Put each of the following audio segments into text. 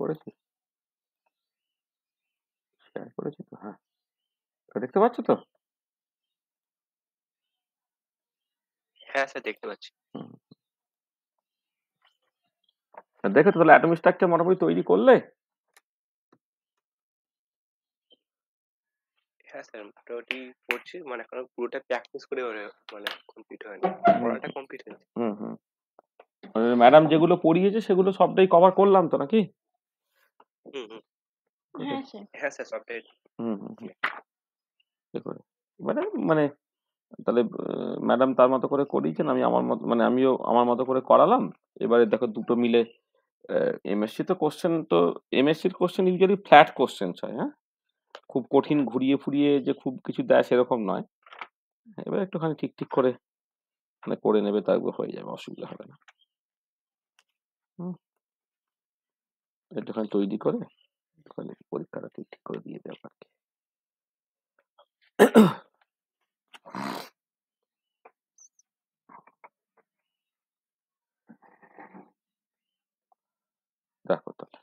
করেছি, শেয়ার করেছি তো, হ্যাঁ। দেখতে পাচ্ছ তো? হ্যাঁ স্যার, দেখতে পাচ্ছি। হুম। দেখো তো, তাহলে অ্যাটম স্ট্রাকচার মোটামুটি তৈরি করলে? হ্যাঁ স্যার, মোটামুটি পড়ছি, মানে এখনো পুরোটা প্র্যাকটিস করে মানে কমপ্লিট হয়নি, হুম পড়াটা কমপ্লিট হয়েছে। হুম হুম। ম্যাডাম যেগুলো পড়িয়েছে সেগুলো সবটাই কভার করলাম তো নাকি? হুম হুম। হ্যাঁ স্যার। হ্যাঁ স্যার, সবটাই। হুম হুম হুম। করে মানে মানে তাহলে ম্যাডাম তার মতো করে করিয়েছেন, আমি আমার মতো, মানে আমিও আমার মতো করে করালাম। এবারে দেখো দুটো মিলে এমএসসি তো কোশ্চেন, তো এমএসসির কোশ্চেন ইউজুয়ালি ফ্ল্যাট কোশ্চেন হয়, হ্যাঁ, খুব কঠিন ঘুরিয়ে ফুরিয়ে যে খুব কিছু দেয় সেরকম নয়। এবার একটুখানি ঠিক ঠিক করে মানে করে নেবে, তারপর হয়ে যাবে, অসুবিধা হবে না। হুম, একটুখানি তৈরি করে একটুখানি পরীক্ষাটা ঠিক ঠিক করে দিয়ে দেবে আর কি। দেখো তাহলে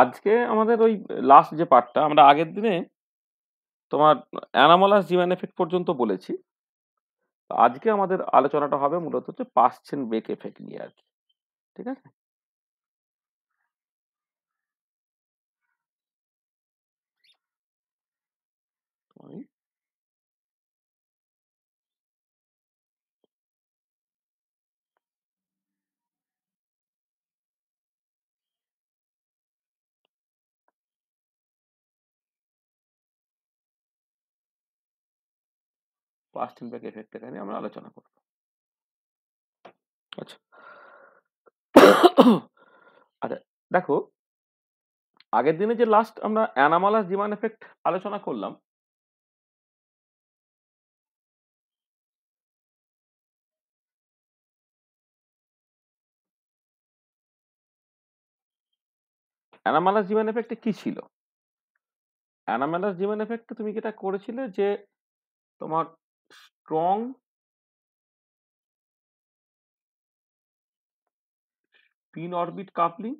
আজকে আমাদের ওই লাস্ট যে পার্টটা, আমরা আগের দিনে তোমার অ্যানামালাস জিমান এফেক্ট পর্যন্ত বলেছি। আজকে আমাদের আলোচনাটা হবে মূলত হচ্ছে পাশ্চেন বেক এফেক্ট নিয়ে আর কি। ঠিক আছে? পাশ্চেন বেক এফেক্টটা নিয়ে আমরা আলোচনা করব। আচ্ছা। আচ্ছা, দেখো, আগের দিনে যে লাস্ট আমরা অ্যানামালাস জিমান এফেক্ট আলোচনা করলাম, অ্যানামালাস জিমান এফেক্টে কি ছিল? অ্যানামালাস জিমান এফেক্টে তুমি যেটা করেছিলে যে তোমার স্ট্রং স্পিন অরবিট কাপলিং,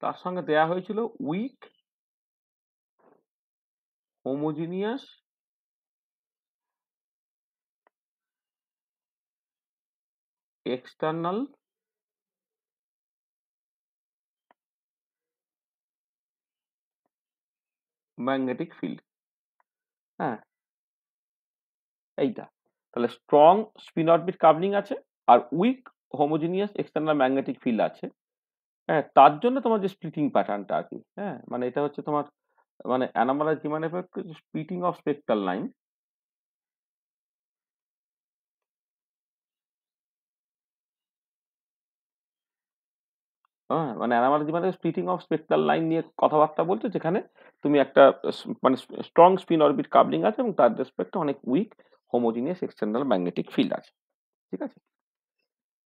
তার সঙ্গে দেয়া হয়েছিল weak homogeneous external magnetic field. হ্যাঁ, এইটা তাহলে স্ট্রং স্পিন অরবিট কাপলিং আছে আর weak homogeneous external magnetic field আছে। হ্যাঁ, তার জন্য তোমার যে স্প্লিটিং প্যাটার্নটা আর কি, হ্যাঁ, মানে এটা হচ্ছে তোমার মানে অ্যানামালাস জিমান effect splitting of spectral line. হ্যাঁ, মানে অ্যানামালাস জিমানের স্প্লিটিং অফ স্পেকট্রাল লাইন নিয়ে কথাবার্তা বলছে, যেখানে তুমি একটা মানে স্ট্রং স্পিন অরবিট কাপলিং আছে এবং তার রেসপেক্টে অনেক weak homogeneous external magnetic field আছে। ঠিক আছে?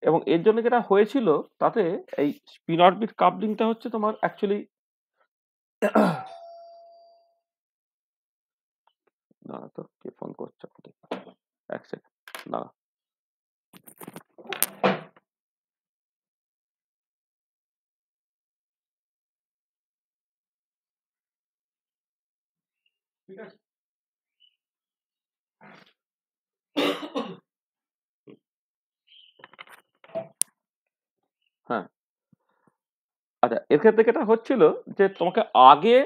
এবং এর জন্য যেটা হয়েছিল, তাতে এই স্পিন অরবিট কাপলিংটা হচ্ছে তোমার অ্যাকচুয়ালি না, তো কে ফোন করছে? এক সেকেন্ড, না। ঠিক আছে। হ্যাঁ, আচ্ছা, এর ক্ষেত্রে যেটা হচ্ছিল যে তোমাকে আগে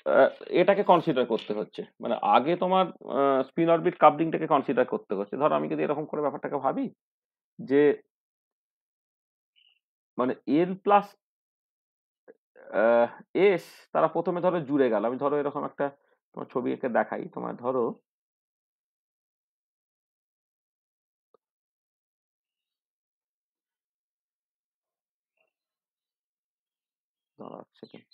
আহ, এটাকে কনসিডার করতে হচ্ছে, মানে আগে তোমার স্পিন অরবিট কাপলিংটাকে কনসিডার করতে হচ্ছে। ধরো আমি যদি এরকম করে ব্যাপারটাকে ভাবি যে মানে এল প্লাস এস, তারা প্রথমে ধরো জুড়ে গেল। আমি ধরো এরকম একটা তোমার ছবি এঁকে দেখাই তোমার, ধরো দাঁড়াও এক সেকেন্ড।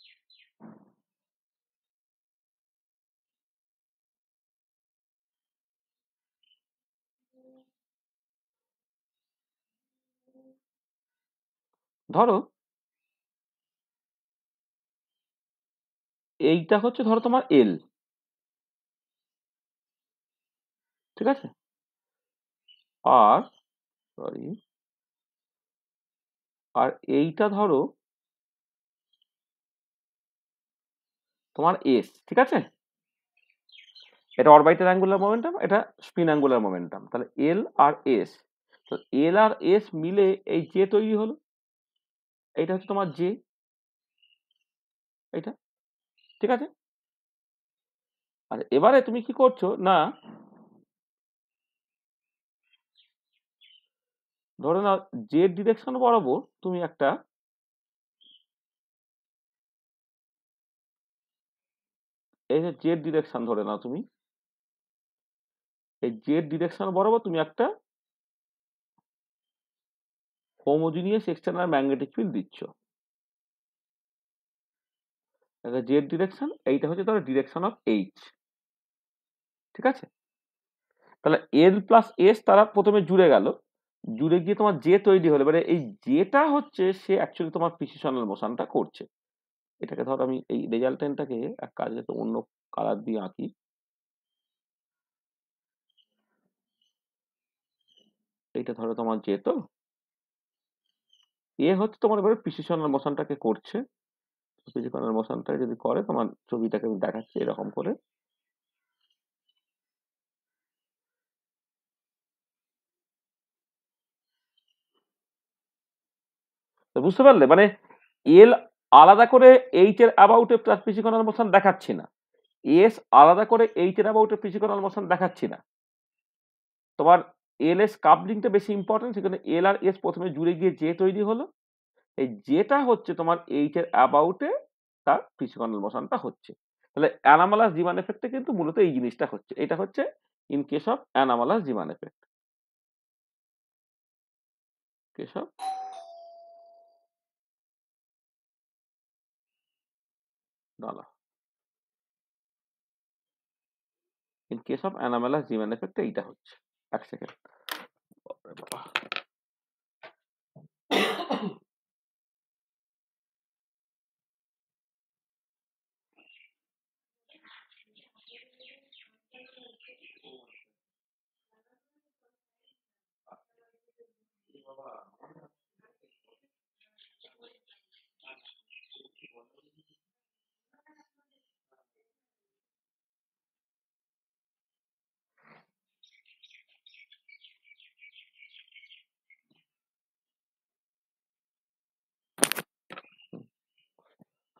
ধরো এইটা হচ্ছে ধরো তোমার এল। ঠিক আছে? আর সরি আর এইটা ধরো তোমার এস, ঠিক আছে? এটা অরবিটাল অ্যাঙ্গুলার মোমেন্টাম, এটা স্পিন অ্যাঙ্গুলার মোমেন্টাম। তাহলে এল আর এস, তো এল আর এস মিলে এই জে তৈরি হলো, এইটা হচ্ছে তোমার জে, এইটা, ঠিক আছে? আর এবারে তুমি কি করছো না, ধরে নাও জেড ডিরেকশন বরাবর তুমি একটা এই যে জেড ডিরেকশন ধরে নাও তুমি, এই জেড ডিরেকশন বরাবর তুমি একটা হোমোজিনিয়াস এক্সটার্নাল ম্যাগনেটিক ফিল্ড দিচ্ছ। জেড ডিরেকশন, এইটা হচ্ছে ধরো ডিরেকশন অফ এইচ, ঠিক আছে? তাহলে এল প্লাস এস তারা প্রথমে জুড়ে গেল, জুড়ে গিয়ে তোমার জে তৈরি হলো। এবারে এই জেটা হচ্ছে সে অ্যাকচুয়ালি তোমার প্রিসিশনাল মোশনটা করছে। এটাকে ধরো আমি এই রেজাল্টেন্টটাকে এক কাজে অন্য কালার দিয়ে আঁকি। এইটা ধরো তোমার জে, তো এ হচ্ছে তোমার এবারে প্রিসিশনাল মোশনটাকে করছে। প্রিসিশনাল মোশনটা যদি করে, তোমার ছবিটাকে আমি দেখাচ্ছি এরকম করে। তো বুঝতে পারলে, মানে এল আলাদা করে এইচ এর অ্যাবাউটে প্রিসিশনাল মোশন দেখাচ্ছি না, এস আলাদা করে এইচ এর অ্যাবাউটে প্রিসিশনাল মোশন দেখাচ্ছি না। তোমার এল এস কাপলিংটা বেশি ইম্পর্টেন্ট, সেখানে এল আর এস প্রথমে জুড়ে গিয়ে জে তৈরি হলো, এই জেটা হচ্ছে তোমার এইচ এর অ্যাবাউটে তার প্রিসিশনাল মোশনটা হচ্ছে। তাহলে অ্যানামালাস জিমান এফেক্টে কিন্তু মূলত এই জিনিসটা হচ্ছে, এটা হচ্ছে ইন কেস অফ অ্যানামালাস জিমান এফেক্ট। কেস অফ দাঁড়া, ইন কেস অফ অ্যানামালাস জিমান এফেক্টে এইটা হচ্ছে। এক সেকেন্ড।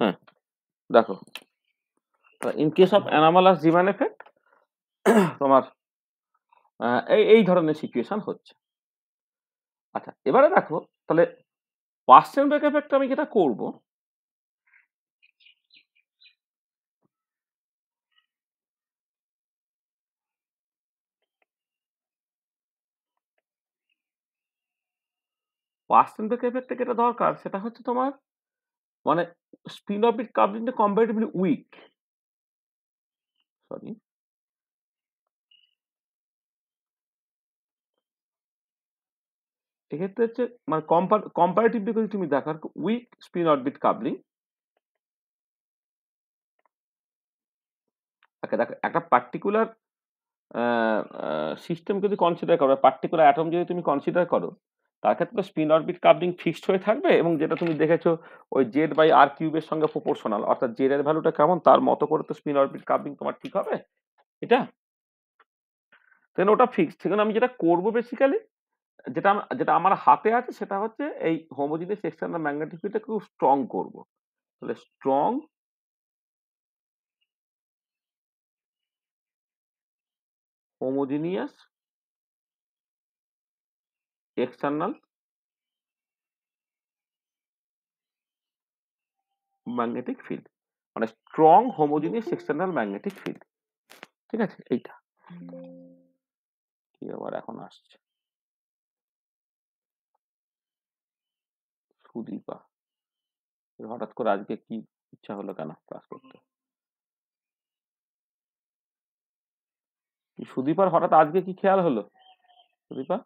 হ্যাঁ, দেখো, ইন কেস অফ অ্যানামালাস জিমান এফেক্ট তোমার এই এই ধরনের সিচুয়েশন হচ্ছে। আচ্ছা, এবারে দেখো, তাহলে পার্সেন্ট ব্রেক এফেক্ট আমি যেটা করব, পার্সেন্ট ব্রেক এফেক্টে যেটা দরকার সেটা হচ্ছে তোমার মানে স্পিন অরবিট কাপলিংটা কম্পারেটিভলি উইক। সরি, এক্ষেত্রে হচ্ছে মানে কম্পারেটিভলি যদি তুমি দেখো উইক স্পিন অরবিট কাপলিং। দেখো একটা পার্টিকুলার সিস্টেম যদি কনসিডার করো, পার্টিকুলার অ্যাটম যদি তুমি কনসিডার করো, তার ক্ষেত্রে স্পিন অরবিট কাপলিং ফিক্সড হয়ে থাকবে, এবং যেটা তুমি দেখেছো ওই জেড বাই আর কিউবের সঙ্গে প্রপোর্শনাল, অর্থাৎ জেড এর ভ্যালুটা কেমন তার মতো করে তো স্পিন অরবিট কাপলিং তোমার ঠিক হবে, এটা দেন ওটা ফিক্সড। সেখানে আমি যেটা করবো বেসিক্যালি, যেটা আমার হাতে আছে সেটা হচ্ছে এই হোমোজিনিয়াস এক্সটার্নাল ম্যাগনেটিক ফিল্ডটা খুব স্ট্রং করবো। তাহলে strong homogeneous external magnetic field, মানে strong homogeneous external magnetic field, ঠিক আছে? এইটা কি আবার এখন আসছে সুদীপা, হঠাৎ করে আজকে কি ইচ্ছা হলো কেন ক্লাস করতে? সুদীপার হঠাৎ আজকে কি খেয়াল হলো সুদীপা?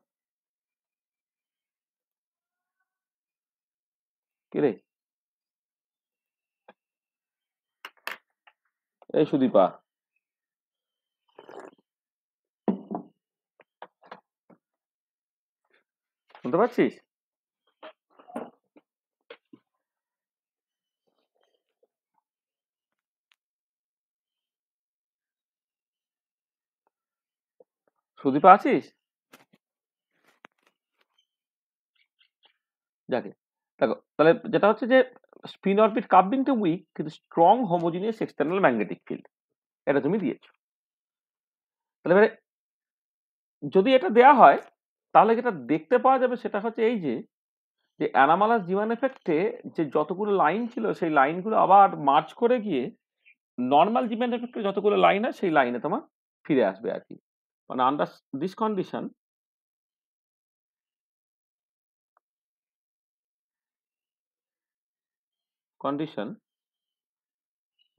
কে রে? এই সুদীপা, শুনতে পাচ্ছিস? সুদীপ আছিস? যাকে দেখো, তাহলে যেটা হচ্ছে যে স্পিন অরবিট কাপলিংটা উইক কিন্তু strong homogeneous external magnetic field, এটা তুমি দিয়েছো। তাহলে এবারে যদি এটা দেয়া হয় তাহলে যেটা দেখতে পাওয়া যাবে সেটা হচ্ছে এই যে যে অ্যানামালাস জিমান এফেক্টে যে যতগুলো লাইন ছিল সেই লাইনগুলো আবার মার্চ করে গিয়ে নর্মাল জিমান এফেক্টে যতগুলো লাইন আছে সেই লাইনে তোমার ফিরে আসবে আর কি। মানে under this condition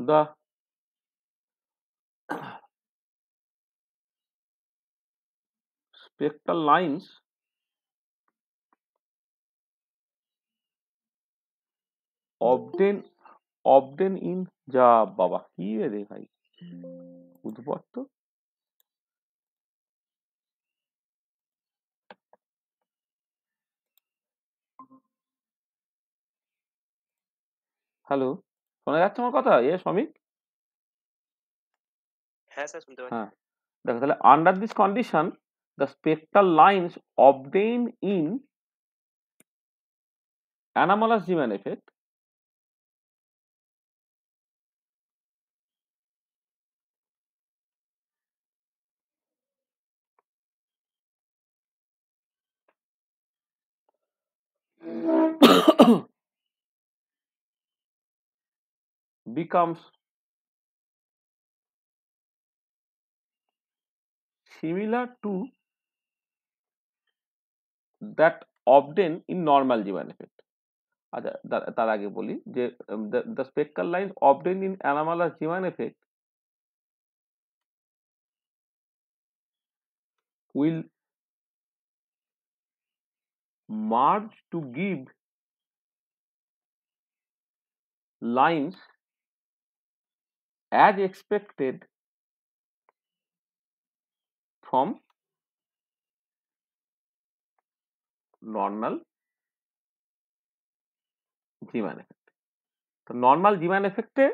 the spectral lines obtain in যা বাবা কি রে ভাই উদ্ভট তো। হ্যালো, শোনা যাচ্ছে আমার কথা শ্রমিক? হ্যাঁ স্যার, শুনতে পাচ্ছি। হ্যাঁ, দেখো তাহলে under this condition the spectral lines obtain in anomalous Zeeman effect becomes similar to that obtain in normal Zeeman effect। আচ্ছা, তার আগে বলি যে the spectral lines obtain in anomalous Zeeman effect will merge to give lines as expected from normal Zeeman effect। তো normal জিমান এফেক্টে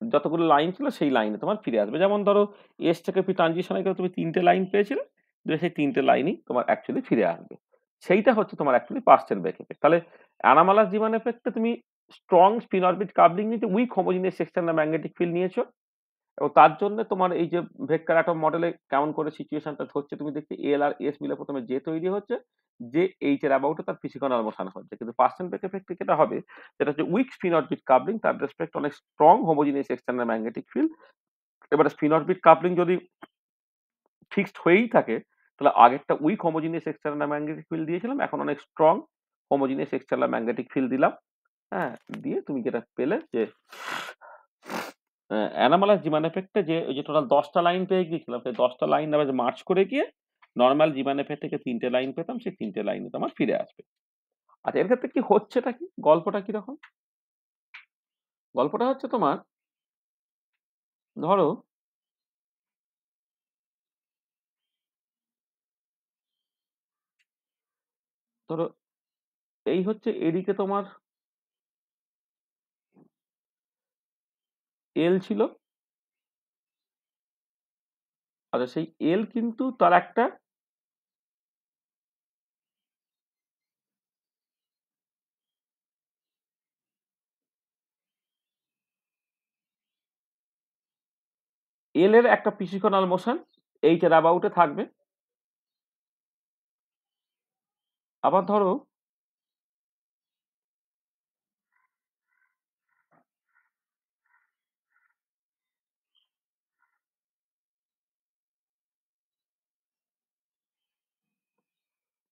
যতগুলো line ছিল সেই লাইনে তোমার ফিরে আসবে। যেমন ধরো এস থেকে পি ট্রানজিশনে গেলে তুমি ৩ টে লাইন পেয়েছিলে, সেই ৩ টে লাইনই তোমার অ্যাকচুয়ালি ফিরে আসবে। সেইটা হচ্ছে তোমার অ্যাকচুয়ালি পার্সেন্ট ব্রেক এফেক্ট। তাহলে অ্যানামালাস জিমান এফেক্টে তুমি স্ট্রং স্পিন অরবিট কাপলিং নিয়েছো, weak homogeneous external magnetic field নিয়েছো এবং তার জন্য তোমার এই যে ভেক্টর অ্যাটম মডেলে কেমন করে সিচুয়েশনটা হচ্ছে তুমি দেখতে এল আর এস মিলে প্রথমে জে তৈরি হচ্ছে, যে এইচ এর অ্যাবাউটে তার ফিজিক্যাল মোশন হচ্ছে। কিন্তু পার্সেন্ট ব্রেক এফেক্টে যেটা হবে সেটা হচ্ছে উইক স্পিন অরবিট কাপলিং, তার রেসপেক্ট অনেক strong homogeneous external magnetic field. এবারে স্পিন অরবিট কাপলিং যদি ফিক্সড হয়েই থাকে তাহলে আগেরটা weak homogeneous external magnetic field দিয়েছিলাম, এখন অনেক strong homogeneous external magnetic field দিলাম। হ্যাঁ, দিয়ে তুমি যেটা পেলে যে অ্যানামালাস জিমান এফেক্টে যে ওই যে টোটাল 10টা লাইন পেয়ে গিয়েছিলাম, সেই 10টা লাইন আবার মার্চ করে গিয়ে নর্মাল জিমান এফেক্ট থেকে 3টে লাইন পেতাম, সেই 3টে লাইনে তোমার ফিরে আসবে। আচ্ছা, এর ক্ষেত্রে কি হচ্ছেটা কি, গল্পটা কিরকম? গল্পটা হচ্ছে তোমার ধরো ধরো এই হচ্ছে এদিকে তোমার এল ছিল। আচ্ছা, সেই এল কিন্তু তার একটা এল এর একটা পিসিকোনাল মোশন এইচ এর অ্যাবাউটে থাকবে। আবার ধরো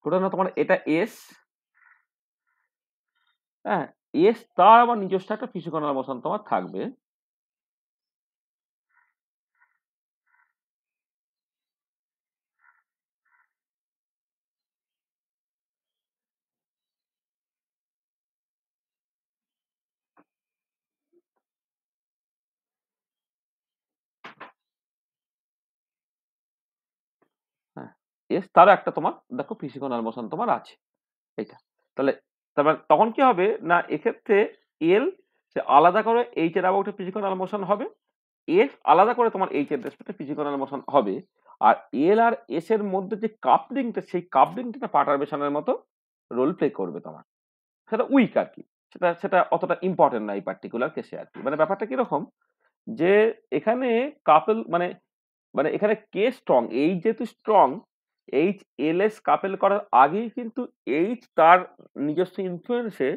ধরে নাও তোমার এটা এস, হ্যাঁ, এস তার আবার নিজস্ব একটা পিসিকোনাল মোশন তোমার থাকবে। হ্যাঁ, এস তারও একটা তোমার দেখো পিসিকোনাল মোশন তোমার আছে। এইটা তাহলে তারপর তখন কি হবে না এক্ষেত্রে এল সে আলাদা করে এইচ এর অ্যাবাউটে ফিজিক্যাল মোশন হবে, এফ আলাদা করে তোমার এইচ এর রেসপেক্টে ফিজিক্যাল মোশন হবে, আর এল আর এস এর মধ্যে যে কাপলিংটা সেই কাপলিংটা পারটারবেশনের মতো রোল প্লে করবে তোমার, সেটা উইক আর কি, সেটা সেটা অতটা ইম্পর্টেন্ট না এই পার্টিকুলার কেসে আর কি। মানে ব্যাপারটা কিরকম যে এখানে কাপল মানে মানে এখানে কে স্ট্রং, এইচ যেহেতু strong, H L S couple করার আগেই কিন্তু এইচ তার নিজস্ব ইনফ্লুয়েন্সে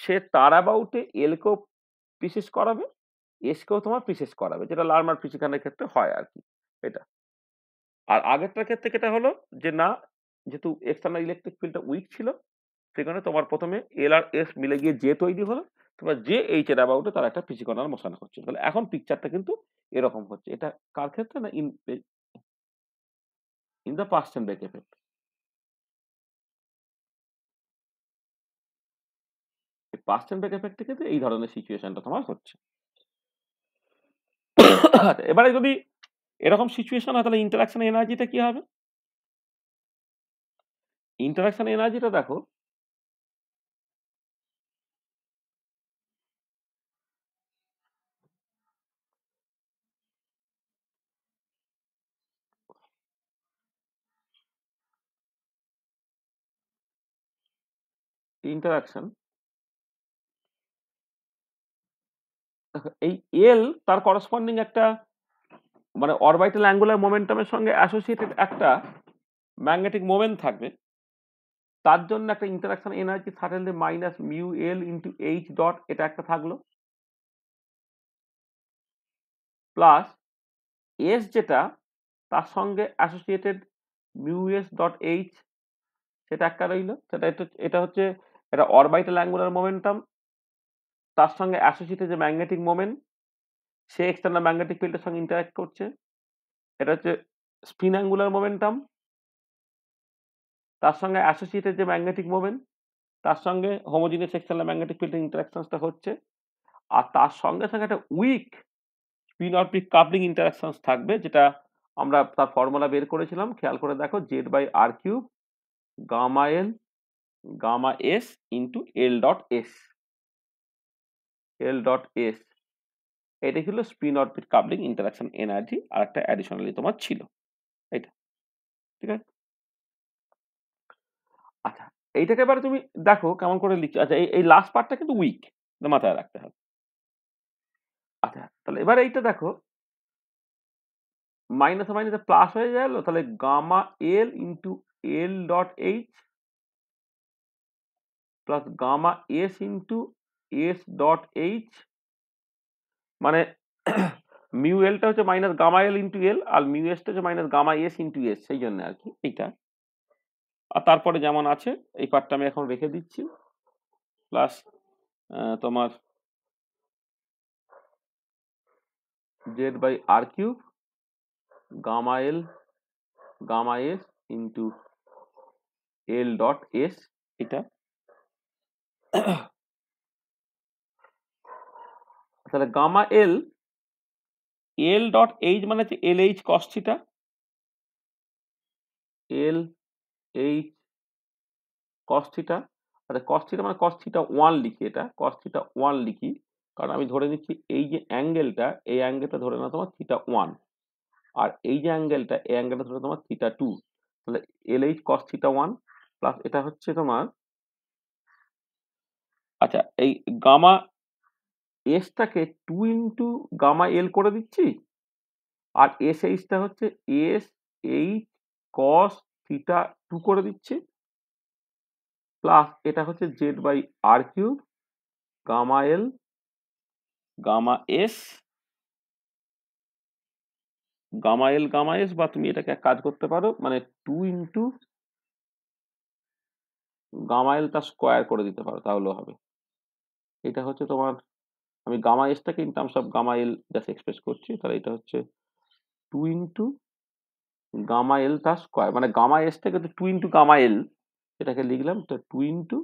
সে তার অ্যাবাউটে এল কেও পিসেস করাবে, এস কেও তোমার পিসেস করাবে, যেটা লার্মার ফিজিক্যালের ক্ষেত্রে হয় আর কি এটা। আর আগেরটার ক্ষেত্রে যেটা হলো যে না, যেহেতু এক্সটার্নাল ইলেকট্রিক ফিল্ডটা উইক ছিল সেখানে তোমার প্রথমে এল আর এস মিলে গিয়ে জে তৈরি হলো, তোমার জে এইচ এর অ্যাবাউটে তার একটা ফিজিক্যাল মোশন হচ্ছে। তাহলে এখন পিকচারটা কিন্তু এরকম হচ্ছে। এটা কার ক্ষেত্রে না ইন দ্য পার্সেন্ট ব্রেক এফেক্ট। এই পার্সেন্ট ব্রেক এফেক্টে কিন্তু এই ধরনের সিচুয়েশনটা তোমার হচ্ছে। এবারে যদি এরকম সিচুয়েশন হয় তাহলে ইন্টারাকশন এনার্জিটা কি হবে? ইন্টারাকশন এনার্জিটা দেখো, ইন্টারাকশন এই এল তার করসপন্ডিং একটা মানে অরবিটাল অ্যাঙ্গুলার মোমেন্টামের সঙ্গে অ্যাসোসিয়েটেড একটা ম্যাগনেটিক মোমেন্ট থাকবে, তার জন্য একটা interaction energy suddenly minus mu L into H dot এটা একটা থাকলো, প্লাস এস যেটা তার সঙ্গে associated mu S dot H সেটা একটা রইল, সেটা এটা হচ্ছে একটা অরবিটাল অ্যাঙ্গুলার মোমেন্টাম, তার সঙ্গে অ্যাসোসিয়েটেড যে ম্যাগনেটিক মোমেন্ট সে এক্সটার্নাল ম্যাগনেটিক ফিল্ডের সঙ্গে ইন্টারাক্ট করছে, এটা হচ্ছে স্পিন অ্যাঙ্গুলার মোমেন্টাম, তার সঙ্গে অ্যাসোসিয়েটেড যে ম্যাগনেটিক মোমেন্ট তার সঙ্গে হোমোজিনিয়াস এক্সটার্নাল ম্যাগনেটিক ফিল্ডের ইন্টারাকশনসটা হচ্ছে, আর তার সঙ্গে সঙ্গে একটা weak spin orbit coupling interactions থাকবে, যেটা আমরা তার ফর্মুলা বের করেছিলাম, খেয়াল করে দেখো Z by R cube gamma L gamma S into L dot S, L dot S এটা ছিল spin orbit coupling interaction energy, আর একটা অ্যাডিশনালি তোমার ছিল এটা, ঠিক আছে। আচ্ছা এইটাকে এবারে তুমি দেখো কেমন করে লিখছো। আচ্ছা এই লাস্ট পার্টটা কিন্তু উইক, মাথায় রাখতে হবে। আচ্ছা তাহলে এবার এইটা দেখো মাইনাস মাইনাসে প্লাস হয়ে গেল, তাহলে গামা এল ইন্টু এল dot h plus gamma S into s dot h, মানে মিউ এলটা হচ্ছে মাইনাস গামা এল ইন্টু এল আর মিউ এসটা হচ্ছে minus gamma S into s, সেই জন্য আর কি এইটা। আর তারপরে যেমন আছে এই পার্টটা আমি এখন রেখে দিচ্ছি, প্লাস তোমার z by R cube gamma L gamma S into L dot S এটা। তাহলে গামা এল এল ডট এইচ মানে হচ্ছে l H cos theta, l H cos theta, আচ্ছা কস থিটা মানে কস থিটা ওয়ান লিখি, এটা কস থিটা ওয়ান লিখি কারণ আমি ধরে নিচ্ছি এই যে অ্যাঙ্গেলটা এই অ্যাঙ্গেলটা ধরে নাও তোমার থিটা ওয়ান, আর এই যে অ্যাঙ্গেলটা এই অ্যাঙ্গেলটা ধরে তোমার থিটা টু, তাহলে L H cos theta one plus এটা হচ্ছে তোমার, আচ্ছা এই গামা এসটাকে টু ইন্টু গামা এল করে দিচ্ছি, আর এস এইচটা হচ্ছে S H cos theta two করে দিচ্ছি, প্লাস এটা হচ্ছে Z by R cube gamma L gamma S gamma L gamma S, বা তুমি এটাকে এক কাজ করতে পারো মানে টু ইন্টু গামা এলটা স্কোয়ার করে দিতে পারো তাহলেও হবে। এটা হচ্ছে তোমার, আমি গামা এসটাকে in terms of gamma L just express করছি, তাহলে এটা হচ্ছে টু ইন্টু গামা এলটা স্কোয়ার, মানে গামা এসটাকে টু ইন্টু গামা এল এটাকে লিখলাম, তো two into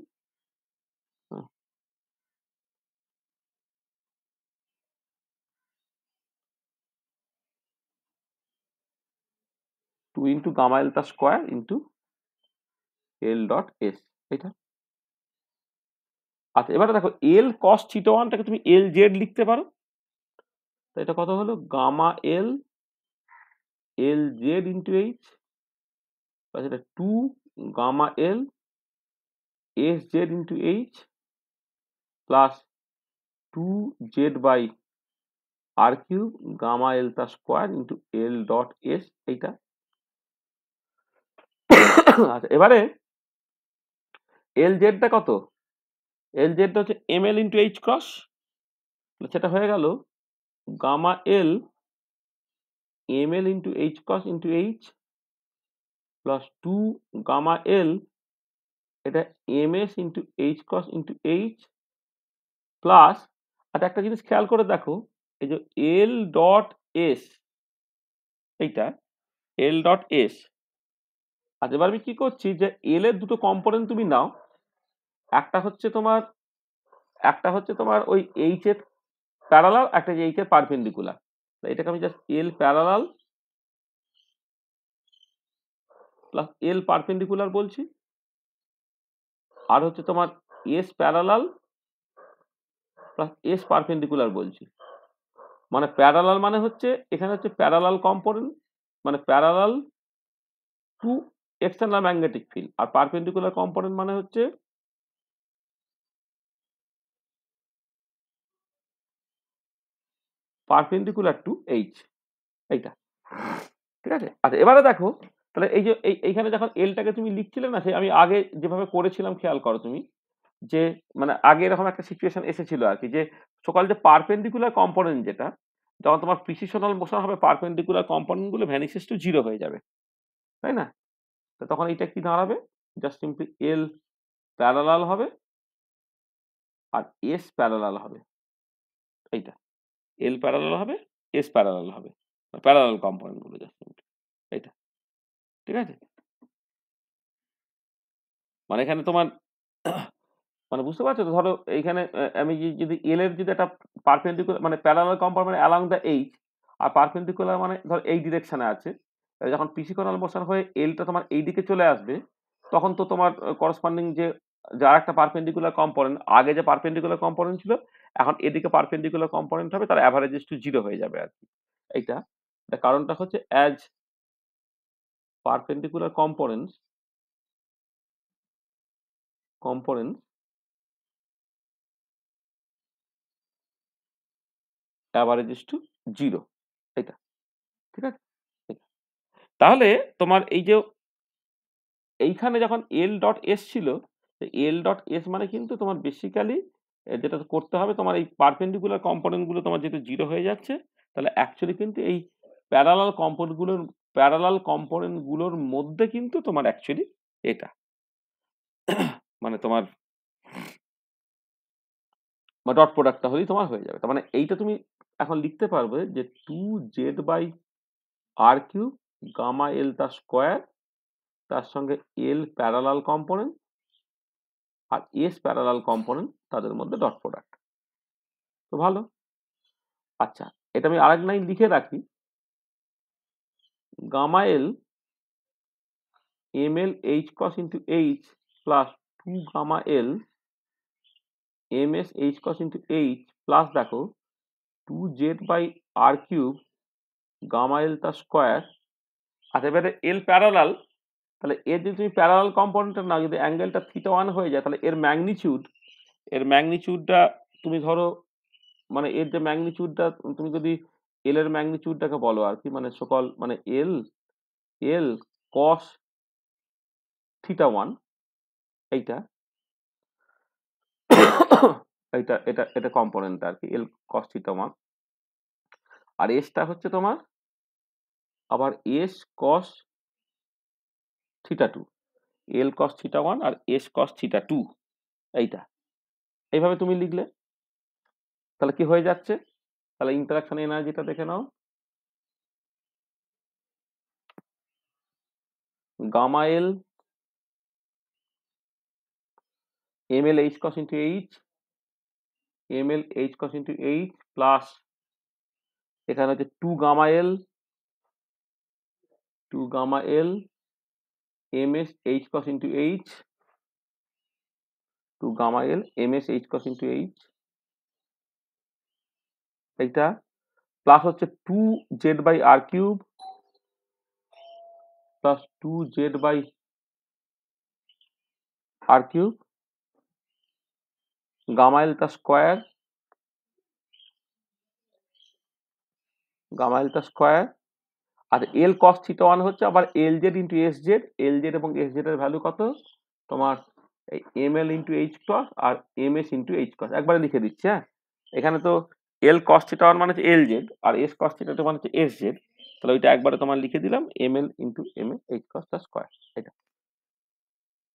two into gamma এলটা স্কোয়ার ইন্টু এল ডট এস এটা। আচ্ছা এবারে দেখো এল কস থিটা ওয়ানটাকে তুমি এল জেড লিখতে পারো, তো এটা কত হলো গামা এল L Z into H, plus এটা 2 gamma L S Z into H plus 2 Z by R cube gamma এল তার স্কোয়ার ইন্টু এল ডট এস এইটা। আচ্ছা এবারে এল জেডটা কত, এল জেডটা হচ্ছে M L into H cross, সেটা হয়ে গেল gamma L M L into H cross into H plus 2 gamma L এটা M S into H cross into H plus, আচ্ছা একটা জিনিস খেয়াল করে দেখো এই যে এল ডট এস এইটা এল ডট এস। আচ্ছা এবার আমি কি করছি যে এল এর দুটো কম্পোনেন্ট তুমি নাও, একটা হচ্ছে তোমার ওই এইচ এর প্যারালাল, একটা যে এইচ এর পারপেন্ডিকুলার, এটাকে আমি জাস্ট এল প্যারালাল প্লাস এল পারপেন্ডিকুলার বলছি, আর হচ্ছে তোমার S parallel plus S perpendicular বলছি। মানে প্যারালাল মানে হচ্ছে এখানে হচ্ছে প্যারালাল কম্পোনেন্ট মানে parallel to external magnetic field, R perpendicular component মানে হচ্ছে পারপেন্ডিকুলার টু এইচ এইটা, ঠিক আছে। আচ্ছা এবারে দেখো তাহলে এই যে এইখানে যখন এলটাকে তুমি লিখছিলে না, সেই আমি আগে যেভাবে করেছিলাম খেয়াল করো তুমি, যে মানে আগে এরকম একটা সিচুয়েশন এসেছিল আর কি, যে সকাল যে পারপেন্ডিকুলার কম্পোনেন্ট যেটা যখন তোমার প্রিসিশনাল মোশন হবে পারপেন্ডিকুলার কম্পোনেন্ট গুলো ভ্যানিসেস টু জিরো হয়ে যাবে, তাই না? তো তখন এটা কি দাঁড়াবে, জাস্ট সিম্পলি এল প্যারালাল হবে আর এস প্যারালাল হবে, এইটা এল প্যারালাল হবে এস প্যারালাল হবে, প্যারালাল কম্পোনেন্ট গুলো জাস্ট সিম্পলি এইটা, ঠিক আছে। মানে এখানে তোমার মানে বুঝতে পারছো তো, ধরো এইখানে আমি যদি এল এর যদি একটা পারপেন্ডিকুলার মানে প্যারালাল কম্পোনেন্ট মানে along the H, R perpendicular মানে ধর এই ডিরেকশনে আছে, যখন পিসিকোনাল মোশন হয়ে এলটা তোমার এই দিকে চলে আসবে, তখন তো তোমার করসপন্ডিং যে যার একটা পারপেন্ডিকুলার কম্পোনেন্ট, আগে যে পারপেন্ডিকুলার কম্পোনেন্ট ছিল এখন এদিকে পারপেন্ডিকুলার কম্পোনেন্ট হবে, তার অ্যাভারেজ টু জিরো হয়ে যাবে আর কি। এইটা কারণটা হচ্ছে as perpendicular component average to zero, এটা ঠিক আছে। তাহলে তোমার এই যে এইখানে যখন এল ডট এস ছিল, এল ডট এস মানে কিন্তু তোমার বেসিক্যালি যেটা করতে হবে তোমার এই পারপেন্ডিকুলার কম্পোনেন্ট গুলো তোমার যেহেতু জিরো হয়ে যাচ্ছে, তাহলে অ্যাকচুয়ালি কিন্তু এই প্যারালাল কম্পোনেন্ট গুলোর মধ্যে কিন্তু তোমার অ্যাকচুয়ালি এটা মানে তোমার ডট প্রোডাক্টটা হলেই তোমার হয়ে যাবে। তার মানে এইটা তুমি এখন লিখতে পারবে যে 2z by R cube gamma এল তার স্কোয়ার তার সঙ্গে এল প্যারালাল কম্পোনেন্ট আর এস প্যারালাল কম্পোনেন্ট তাদের মধ্যে ডট প্রোডাক্ট। তো ভালো। আচ্ছা এটা আমি আরেক লাইন লিখে রাখি, gamma L M L H cos into H plus 2 gamma L M S H cos into H plus দেখো 2z by R cube gamma এল তার স্কোয়ার। আচ্ছা এবারে এল প্যারালাল, তাহলে এর যদি তুমি প্যারালাল কম্পোনেন্টটা নাও, যদি অ্যাঙ্গেলটা থিটা ওয়ান হয়ে যায়, তাহলে এর ম্যাগনিচিউডটা তুমি ধরো মানে এর যে ম্যাগনিচিউডটা তুমি যদি এল এর ম্যাগনিচিউডটাকে বলো আর কি, মানে সকল মানে এল এল কস থিটা ওয়ান এইটা এইটা এটা এটা কম্পোনেন্ট আর কি এল কস থিটা ওয়ান, আর এসটা হচ্ছে তোমার আবার এস কস থিটা টু, এল কস থিটা ওয়ান আর এস কস থিটা টু এইটা, এইভাবে তুমি লিখলে তাহলে কি হয়ে যাচ্ছে, তাহলে ইন্টারাকশন এনার্জিটা দেখে নাও, gamma L M L H cos into H M L H cos into H plus এখানে হচ্ছে 2 gamma L M S H cos into H two gamma L ms h cos into h, এইটা plus হচ্ছে 2z by r cube plus 2z by r cube gamma L তা square আর L cos theta 1 হচ্ছে আবার lz into sz, lz এবং sz এর value কত তোমার এই ml ইন্টু h cos আর ms ইন্টু h cos, একবারে লিখে দিচ্ছি। হ্যাঁ, এখানে তো l cos থিটা 1 মানে হচ্ছে lz আর s cos থিটা 2 মানে হচ্ছে sz, তাহলে ওইটা একবারে তোমার লিখে দিলাম ml into ms h cos তার স্কোয়ার। এটা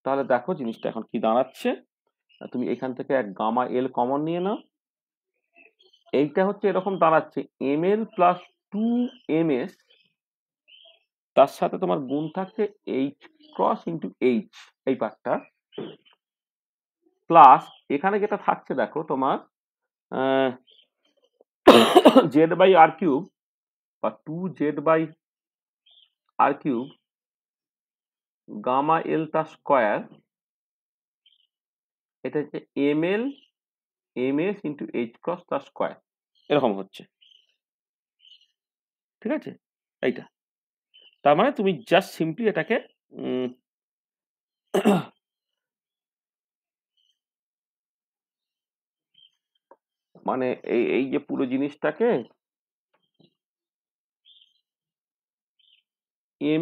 তাহলে দেখো জিনিসটা এখন কি দাঁড়াচ্ছে, তুমি এখান থেকে এক গামা এল কমন নিয়ে নাও, এইটা হচ্ছে এরকম দাঁড়াচ্ছে ml প্লাস 2ms, তার সাথে তোমার গুণ থাকছে h ক্রস ইন্টু h এই পার্টটা, প্লাস এখানে যেটা থাকছে দেখো তোমার জেড বাই আর কিউব বা 2z by R cube gamma এল তার স্কোয়ার, এটা হচ্ছে ml ms into h cross তার স্কোয়ার, এরকম হচ্ছে। ঠিক আছে, এইটা তার মানে তুমি জাস্ট সিম্পলি এটাকে মানে এই যে পুরো জিনিসটাকে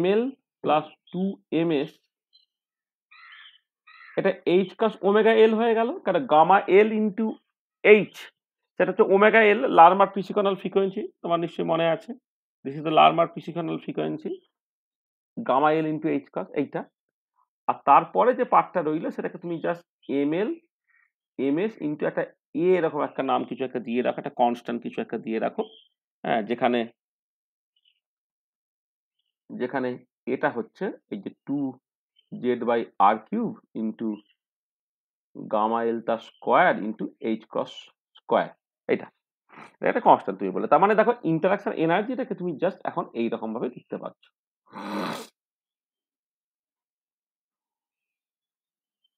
ml প্লাস 2ms, এটা h cos ওমেগা এল হয়ে গেল, কারণ গামা এল ইন্টু h সেটা হচ্ছে ওমেগা এল লারমার পিসিকনাল ফ্রিকোয়েন্সি, তোমার নিশ্চয়ই মনে আছে, this is the Larmor precessional frequency, gamma L into h cos এইটা, আর তারপরে যে পার্টটা রইলো সেটাকে তুমি জাস্ট ml ms ইন্টু একটা এরকম একটা নাম কিছু একটা দিয়ে রাখো, একটা কনস্ট্যান্ট কিছু একটা দিয়ে রাখো, হ্যাঁ, যেখানে যেখানে এটা হচ্ছে এই যে 2z by R cube into gamma এল তার square into h cross square, এটা একটা কনস্ট্যান্ট তুমি বলে, তার মানে দেখো ইন্টারাকশন এনার্জিটাকে তুমি জাস্ট এখন এইরকম ভাবে লিখতে পারছো,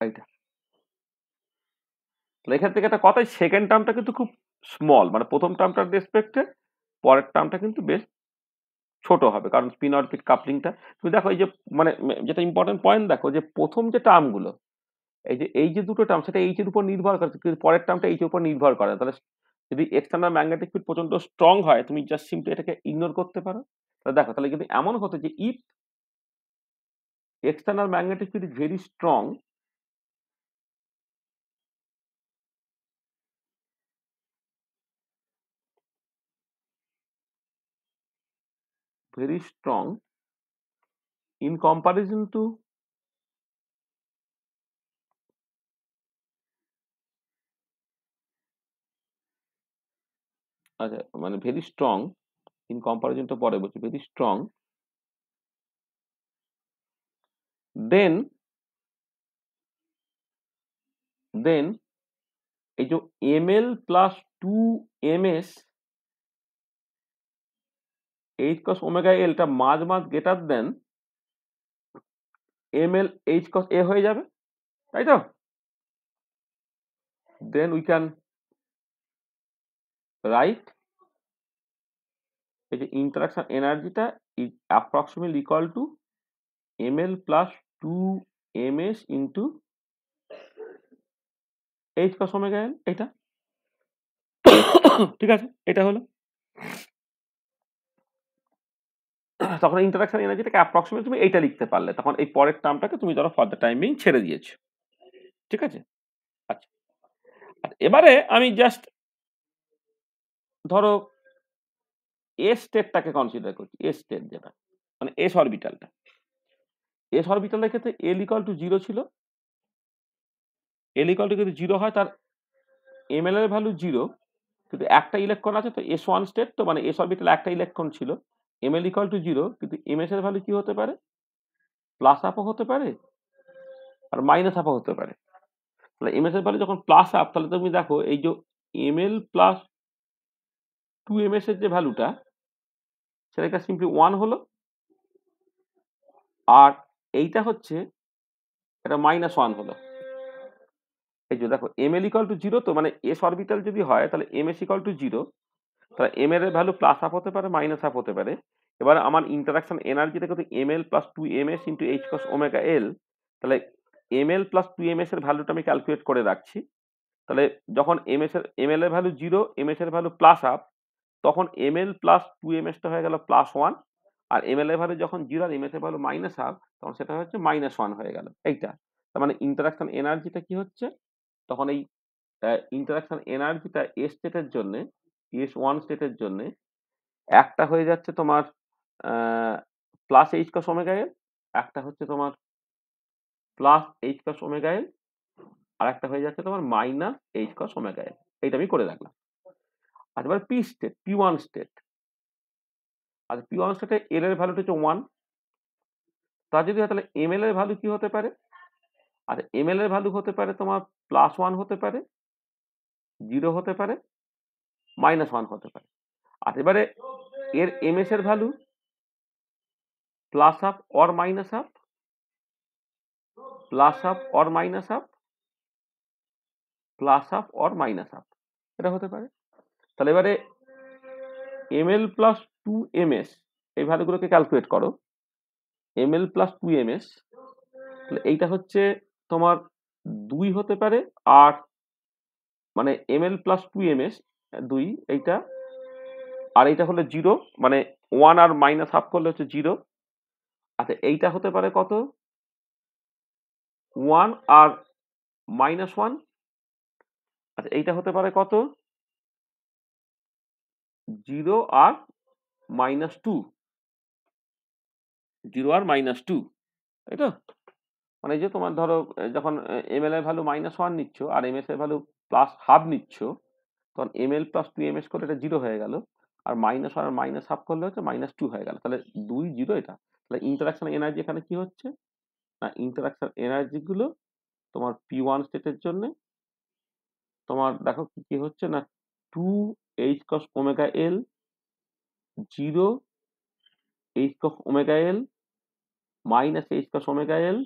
এইটা। এখান থেকে একটা কথাই, সেকেন্ড টার্মটা কিন্তু খুব স্মল, মানে প্রথম টার্মটার রেসপেক্টে পরের টার্মটা কিন্তু বেশ ছোট হবে, কারণ স্পিন অরবিট কাপলিংটা তুমি দেখো এই যে মানে যেটা ইম্পর্টেন্ট পয়েন্ট দেখো যে প্রথম যে টার্মগুলো এই যে দুটো টার্ম সেটা এইচ এর উপর নির্ভর করে, কিন্তু পরের টার্মটা এইচ এর উপর নির্ভর করে, তাহলে যদি এক্সটার্নাল ম্যাগনেটিক ফিল্ড প্রচন্ড স্ট্রং হয় তুমি জাস্ট সিম্পলি এটাকে ইগনোর করতে পারো। তাহলে দেখো, তাহলে কিন্তু এমন হতো যে if external magnetic field is very strong, very strong in comparison to আচ্ছা মানে ভেরি স্ট্রং ইন কম্পারিজন তো পরে বলছি, ভেরি স্ট্রং দেন এই যে ml plus 2ms h cos omega এলটা মাঝ greater then ml h cos a হয়ে যাবে, তাই তো? দেন উই ক্যান রাইট এই যে ইন্টারাকশন এনার্জিটা is approximately equal to ml plus 2ms into h cos omega L, এটা ঠিক আছে, এটা হলো তখন ইন্টারাকশন এনার্জিটাকে অ্যাপ্রক্সিমেট তুমি এইটা লিখতে পারলে, তখন এই পরের টার্মটাকে তুমি ধরো ফর দ্য টাইম বিং ছেড়ে দিয়েছো, ঠিক আছে। আচ্ছা, এবারে আমি জাস্ট ধরো এস স্টেটটাকে কনসিডার করছি, এস স্টেট যেটা মানে এস অরবিটালটা, এস অরবিটালের ক্ষেত্রে এল ইকুয়াল টু 0 ছিল, এল ইকুয়াল টু যদি 0 হয় তার এমএল এর ভ্যালু 0, কিন্তু একটা ইলেকট্রন আছে তো এস ওয়ান স্টেট, তো মানে এস অরবিটালে একটা ইলেকট্রন ছিল, এমএল ইকুয়াল টু 0, কিন্তু এমএস এর ভ্যালু কি হতে পারে, প্লাস আপও হতে পারে আর মাইনাস আপও হতে পারে। তাহলে এমএস এর ভ্যালু যখন প্লাস আপ, তাহলে তুমি দেখো এই যে এমএল প্লাস 2ms এর যে ভ্যালুটা সেটা সিম্পলি 1 হলো, আর এইটা হচ্ছে এটা -1 হলো, এই যে দেখো ml ইকুয়াল টু 0, তো মানে s অরবিটাল যদি হয় তাহলে ms ইকুয়াল টু 0, তাহলে m এর ভ্যালু প্লাস হাফ হতে পারে মাইনাস হাফ হতে পারে। এবার আমার ইন্টারাকশন এনার্জিটা কত, ml plus 2ms into h cos omega l। তাহলে ml প্লাস 2ms এর ভ্যালুটা আমি ক্যালকুলেট করে রাখছি। তাহলে যখন ml এর ভ্যালু 0, ms এর ভ্যালু প্লাস হাফ, তখন ml প্লাস 2ms টা হয়ে গেল প্লাস 1, আর ml এর ভ্যালু যখন 0 আর ms এর ভ্যালু মাইনাস হাফ, তখন সেটা হচ্ছে মাইনাস 1 হয়ে গেল। এইটা তার মানে ইন্টারাকশন এনার্জিটা কি হচ্ছে, তখন এই ইন্টারাকশন এনার্জিটা s স্টেটের জন্য, s1 স্টেটের জন্য একটা হয়ে যাচ্ছে তোমার plus H cos omega L, একটা হচ্ছে তোমার plus H cos omega L, আর একটা হয়ে যাচ্ছে তোমার minus H cos omega L. এইটা আমি করে রাখলাম। আর এবার পি স্টেট, পি1 স্টেট। আর পি1 স্টেটে এল এর ভ্যালুটা হচ্ছে 1, তা যদি হয় তাহলে এম এল এর ভ্যালু কি হতে পারে, আর এম এল এর ভ্যালু হতে পারে তোমার প্লাস 1 হতে পারে, 0 হতে পারে, মাইনাস 1 হতে পারে। আর এবারে এর এম এস এর value plus half or minus half, plus half or minus half, plus half or minus half, এটা হতে পারে। তাহলে এবারে ml প্লাস 2ms এই ভ্যালুগুলোকে ক্যালকুলেট করো। ml প্লাস 2ms, তাহলে এইটা হচ্ছে তোমার 2 হতে পারে, আর মানে ml প্লাস 2ms 2 এইটা, আর এইটা হলো 0, মানে 1 আর মাইনাস হাফ করলে হচ্ছে 0। আচ্ছা এইটা হতে পারে কত, 1 আর মাইনাস 1। আচ্ছা এইটা হতে পারে কত, 0 আর মাইনাস 2, 0 আর মাইনাস 2, তাই তো? মানে এই যে তোমার ধরো যখন ml এর ভ্যালু মাইনাস 1 নিচ্ছ আর ms এর ভ্যালু প্লাস হাফ নিচ্ছ, তখন ml প্লাস 2ms করে এটা 0 হয়ে গেল, আর মাইনাস 1 আর মাইনাস হাফ করলে হচ্ছে মাইনাস 2 হয়ে গেল। তাহলে 2 0 এটা। তাহলে ইন্টারাকশন এনার্জি এখানে কি হচ্ছে না, ইন্টারাকশন এনার্জি গুলো তোমার p1 স্টেটের জন্য তোমার দেখো কি কি হচ্ছে না, 2h cos omega l, 0 h cos omega l, minus h cos omega l,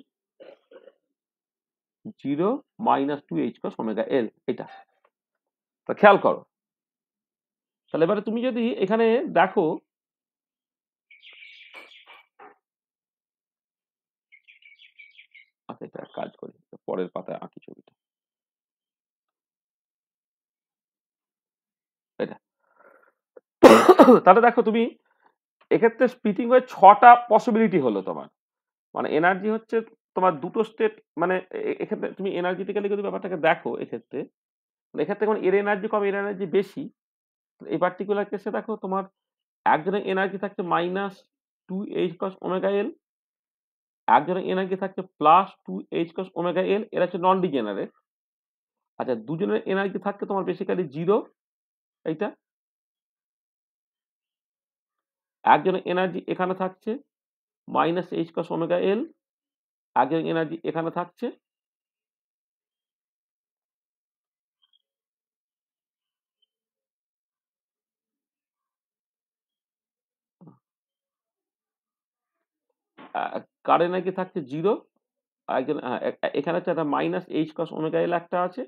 0 minus 2h cos omega l। এটা তা খেয়াল করো। তাহলে এবারে তুমি যদি এখানে দেখো, আচ্ছা এটা কাজ করি, পরের পাতায় আঁকি ছবিটা, এটা। তাহলে দেখো তুমি এক্ষেত্রে স্প্লিটিং হয়ে 6টা পসিবিলিটি হলো তোমার, মানে এনার্জি হচ্ছে তোমার দুটো স্টেট, মানে এক্ষেত্রে তুমি এনার্জিটিক্যালি যদি ব্যাপারটাকে দেখো, এক্ষেত্রে যেমন এর এনার্জি কম এর এনার্জি বেশি। এই পার্টিকুলার কেসে দেখো তোমার একজনের এনার্জি থাকছে minus 2h cos omega l, একজনের এনার্জি থাকছে plus 2h cos omega l, এরা হচ্ছে নন ডিজেনারেট। আচ্ছা দুজনের এনার্জি থাকছে তোমার বেসিক্যালি 0, এইটা। একজনের এনার্জি এখানে থাকছে minus h cos omega l, একজনের এনার্জি এখানে থাকছে কার এনার্জি থাকছে 0, একজন এখানে হচ্ছে একটা minus h cos omega l একটা আছে,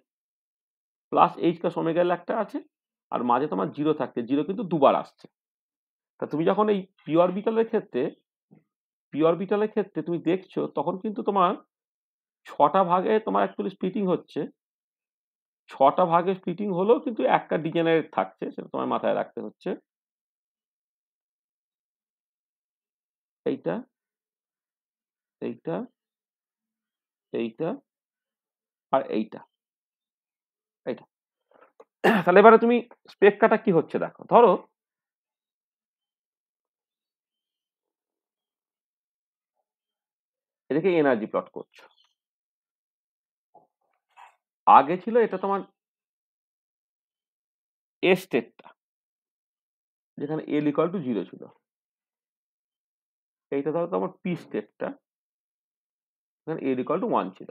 plus h cos omega l একটা আছে, আর মাঝে তোমার 0 থাকছে, 0 কিন্তু দুবার আসছে। তা তুমি যখন এই পি অরবিটালের ক্ষেত্রে তুমি দেখছো, তখন কিন্তু তোমার 6টা ভাগে তোমার অ্যাকচুয়ালি স্প্লিটিং হচ্ছে, 6টা ভাগে স্প্লিটিং হলেও কিন্তু একটা ডিজেনারেট থাকছে, সেটা তোমার মাথায় রাখতে হচ্ছে। এইটা, এইটা, এইটা, আর এইটা, এইটা। তাহলে এবারে তুমি স্পেক্ট্রাটা কি হচ্ছে দেখো, ধরো এদিকে এনার্জি প্লট করছো, আগে ছিল এটা তোমার এ স্টেটটা, যেখানে এল ইকুয়াল টু 0 ছিল। এইটা ধরো তোমার পি স্টেটটা, যেখানে এল ইকুয়াল টু 1 ছিল।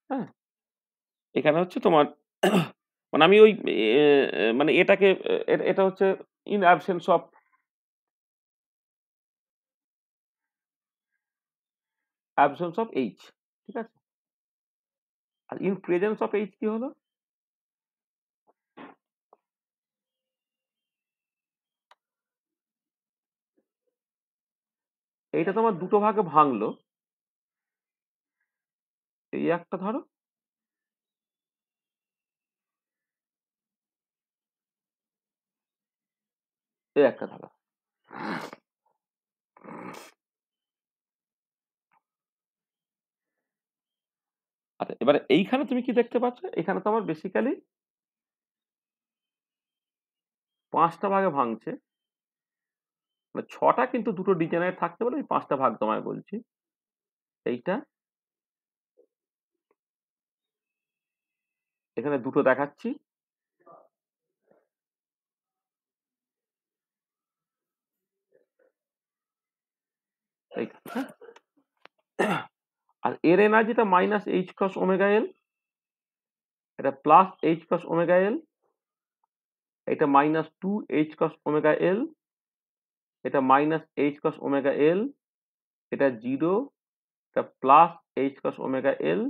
হ্যাঁ, এখানে হচ্ছে তোমার মানে আমি ওই মানে এটাকে এটা হচ্ছে ইন অ্যাবসেন্স অফ এইচ, ঠিক আছে। আর ইন প্রেজেন্স অফ এইচ কি হলো? এইটা তোমার দুটো ভাগে ভাঙলো, এই একটা ধরো, এই একটা ধরো। আচ্ছা, এবারে এইখানে তুমি কি দেখতে পাচ্ছ? এখানে তোমার বেসিক্যালি 5টা ভাগে ভাঙছে, মানে 6টা কিন্তু দুটো ডিজেনারেট থাকতে পারে, আমি 5টা ভাগ তোমায় বলছি। এইটা, এখানে দুটো দেখাচ্ছি, এইটা, হ্যাঁ? আর এর এনার্জিটা minus H cross omega L, এটা plus H cross omega L, এটা minus 2 H cross omega L, এটা minus H cross omega L, এটা 0, এটা plus H cross omega L,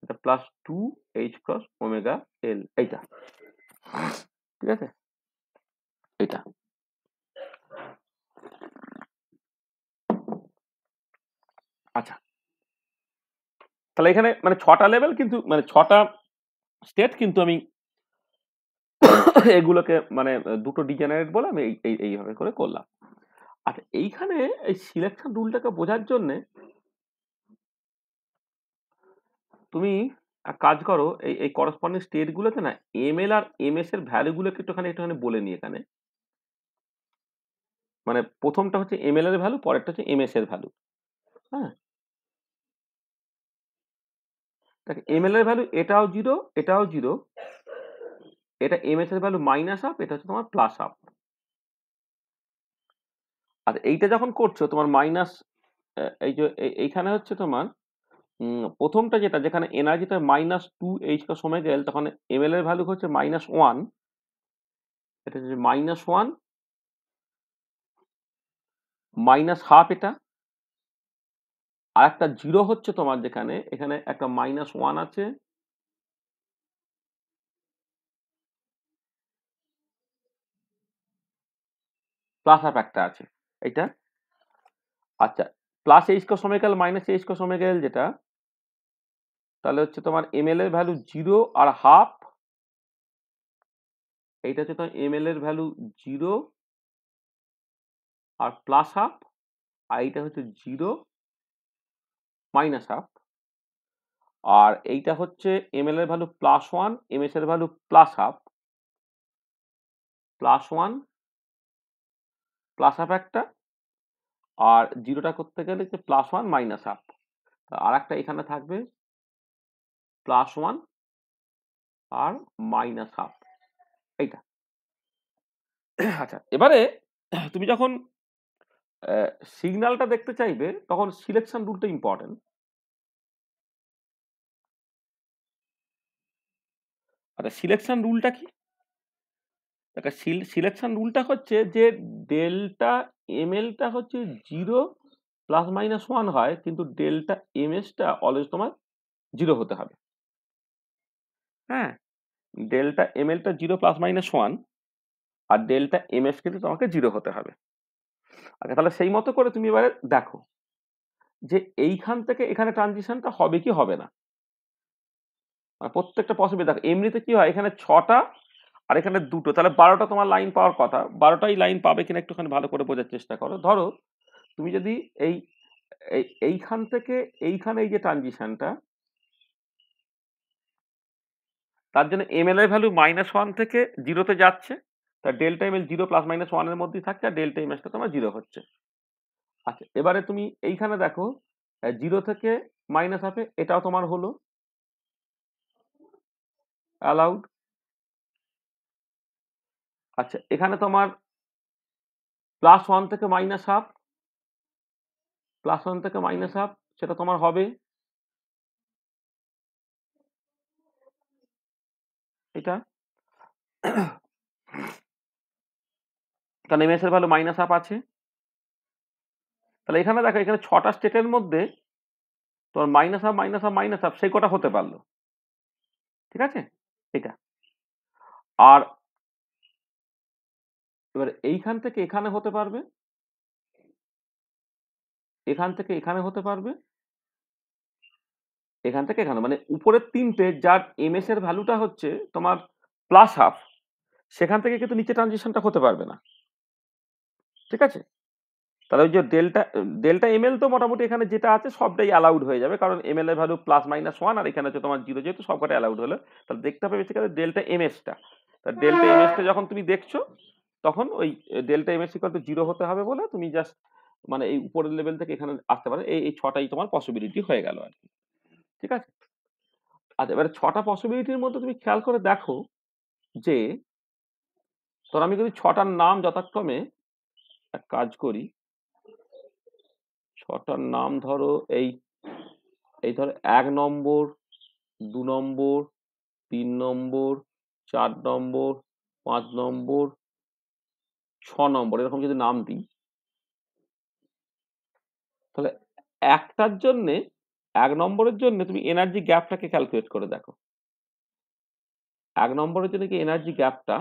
এটা plus 2 H cross omega L, এইটা, ঠিক আছে? এটা আচ্ছা, তাহলে এখানে মানে 6টা লেভেল, কিন্তু মানে 6টা স্টেট, কিন্তু আমি এগুলোকে মানে দুটো ডিজেনারেট বলে আমি এইভাবে করে করলাম। আচ্ছা, এইখানে এই সিলেকশন রুলটাকে বোঝার জন্য তুমি এক কাজ করো, এই করসপন্ডিং স্টেট গুলোতে না এমএল আর এমএস এর ভ্যালু গুলোকে একটুখানি বলে নি এখানে। মানে প্রথমটা হচ্ছে এমএল এর ভ্যালু, পরেরটা হচ্ছে এমএস এর ভ্যালু। হ্যাঁ, দেখো এমএল এর ভ্যালু এটাও 0, এটাও 0, এটা এমএস এর ভ্যালু মাইনাস হাফ, এটা হচ্ছে তোমার প্লাস হাফ। আর এইটা যখন করছো তোমার মাইনাস, এই যে এইখানে হচ্ছে তোমার প্রথমটা যেটা, যেখানে এনার্জিটা মাইনাস 2 এইচ কা সময় গেল, তখন এমএল এর ভ্যালু হচ্ছে -1, এটা হচ্ছে -1 মাইনাস হাফ, এটা আর একটা 0 হচ্ছে তোমার, যেখানে এখানে একটা -1 আছে, প্লাস হাফ একটা আছে, এইটা। আচ্ছা, প্লাস এইচ কা সময় গেল মাইনাস এইচ কা সময় গেল, যেটা তাহলে হচ্ছে তোমার এমএল এর ভ্যালু 0 আর হাফ, এইটা হচ্ছে তোমার এমএল এর ভ্যালু 0 আর প্লাস হাফ, আর এইটা হচ্ছে 0 মাইনাস হাফ, আর এইটা হচ্ছে এমএল এর ভ্যালু +1, এমএস এর value plus half, +1 plus half একটা, আর 0টা করতে গেলে যে +1 মাইনাস হাফ, আর একটা এখানে থাকবে +1 আর মাইনাস হাফ, এইটা। আচ্ছা, এবারে তুমি যখন সিগন্যালটা দেখতে চাইবে, তখন সিলেকশন রুলটা ইম্পর্টেন্ট। আচ্ছা, সিলেকশন রুলটা কি? একটা সিলেকশন রুলটা হচ্ছে যে ডেল্টা এমএলটা হচ্ছে 0 +-1 হয়, কিন্তু ডেল্টা এমএসটা অলওয়েজ তোমার 0 হতে হবে। হ্যাঁ, ডেল্টা এমএলটা 0 +-1, আর ডেল্টা এমএস কিন্তু তোমাকে 0 হতে হবে। আচ্ছা, তাহলে সেই মতো করে তুমি এবারে দেখো যে এইখান থেকে এখানে ট্রানজিশনটা হবে কি হবে না। প্রত্যেকটা পসিবল দেখো, এমনিতে কি হয়, এখানে 6টা আর এখানে 2টো, তাহলে 12টা তোমার লাইন পাওয়ার কথা, 12টাই লাইন পাবে কিনা একটুখানি ভালো করে বোঝার চেষ্টা করো। ধরো তুমি যদি এইখান থেকে এইখানে এই যে ট্রানজিশনটা, তার জন্য এমএল এর ভ্যালু -1 থেকে 0-তে যাচ্ছে, তা ডেল্টা এমএল 0 +-1 এর মধ্যেই থাকছে, আর ডেল্টা এমএসটা তোমার 0 হচ্ছে। আচ্ছা, এবারে তুমি এইখানে দেখো 0 থেকে মাইনাস হাফে, এটাও তোমার হলো অ্যালাউড। আচ্ছা, এখানে তোমার +1 থেকে মাইনাস হাফ, +1 থেকে মাইনাস হাফ, সেটা তোমার হবে এটা, কারণ এমএস এর ভ্যালু -1/2 আছে। তাহলে এখানে দেখো, এখানে 6টা স্টেটের মধ্যে তোমার -1/2, -1/2, -1/2 সেই কটা হতে পারলো। ঠিক আছে, এটা। আর এবার এইখান থেকে এখানে হতে পারবে, এখান থেকে এখানে হতে পারবে, এখান থেকে এখানে, মানে উপরের তিনটে যার এমএস এর ভ্যালুটা হচ্ছে তোমার প্লাস হাফ, সেখান থেকে কিন্তু নিচে ট্রানজিশনটা হতে পারবে না। ঠিক আছে, তাহলে ওই যে ডেল্টা ডেল্টা এমএল তো মোটামুটি এখানে যেটা আছে সবটাই অ্যালাউড হয়ে যাবে, কারণ এমএল এর ভ্যালু প্লাস মাইনাস ওয়ান, আর এখানে হচ্ছে তোমার জিরো, যেহেতু সবকটা অ্যালাউড হলো, তাহলে দেখতে হবে বেসিক্যালি ডেল্টা এমএসটা। তা ডেল্টা এমএসটা যখন তুমি দেখছো, তখন ওই delta MS equal to zero হতে হবে বলে তুমি জাস্ট মানে এই উপরের লেভেল থেকে এখানে আসতে পারে, এই ছটাই তোমার পসিবিলিটি হয়ে গেল আর কি। ঠিক আছে, আচ্ছা এবারে ছটা পসিবিলিটির মধ্যে তুমি খেয়াল করে দেখো যে ধর আমি যদি ছটার নাম যথাক্রমে, এক কাজ করি, ছটার নাম ধরো এই এই ধরো 1 নম্বর, 2 নম্বর, 3 নম্বর, 4 নম্বর, 5 নম্বর, 6 নম্বর, এরকম যদি নাম দিই, তাহলে একটার জন্যে 1 নম্বরের জন্য তুমি এনার্জি গ্যাপটাকে ক্যালকুলেট করে দেখো। 1 নম্বরের জন্য কি এনার্জি গ্যাপটা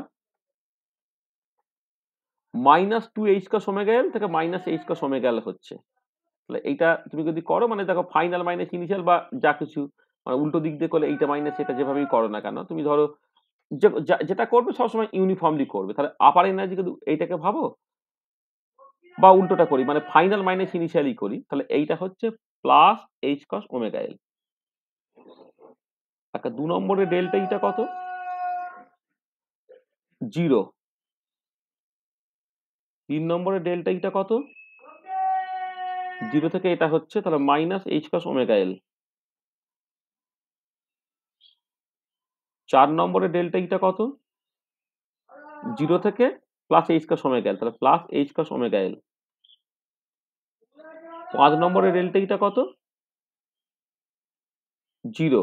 -2 h ওমেগা এল থেকে -h ওমেগা এল হচ্ছে। তাহলে এইটা তুমি যদি করো, মানে দেখো ফাইনাল মাইনাস ইনিশিয়াল বা যা কিছু, মানে উল্টো দিক দিয়ে করলে এইটা মাইনাস এটা যেভাবেই করো না কেন, তুমি ধরো যেটা করবে সবসময় ইউনিফর্মলি করবে। তাহলে আপার এনার্জি কিন্তু এইটাকে ভাবো, বা উল্টোটা করি, মানে ফাইনাল মাইনাস ইনিশিয়ালি করি, তাহলে এইটা হচ্ছে plus H cos omega L. একটা 2 নম্বরের ডেল্টা ইটা কত? 0। 3 নম্বরের ডেল্টা ইটা কত? 0 থেকে এটা হচ্ছে, তাহলে minus H cos omega L. 4 নম্বরের ডেল্টা ইটা কত? 0 থেকে plus H cos omega L, তাহলে plus H cos omega L. 5 নম্বরের ডেল্টা ইটা কত? 0।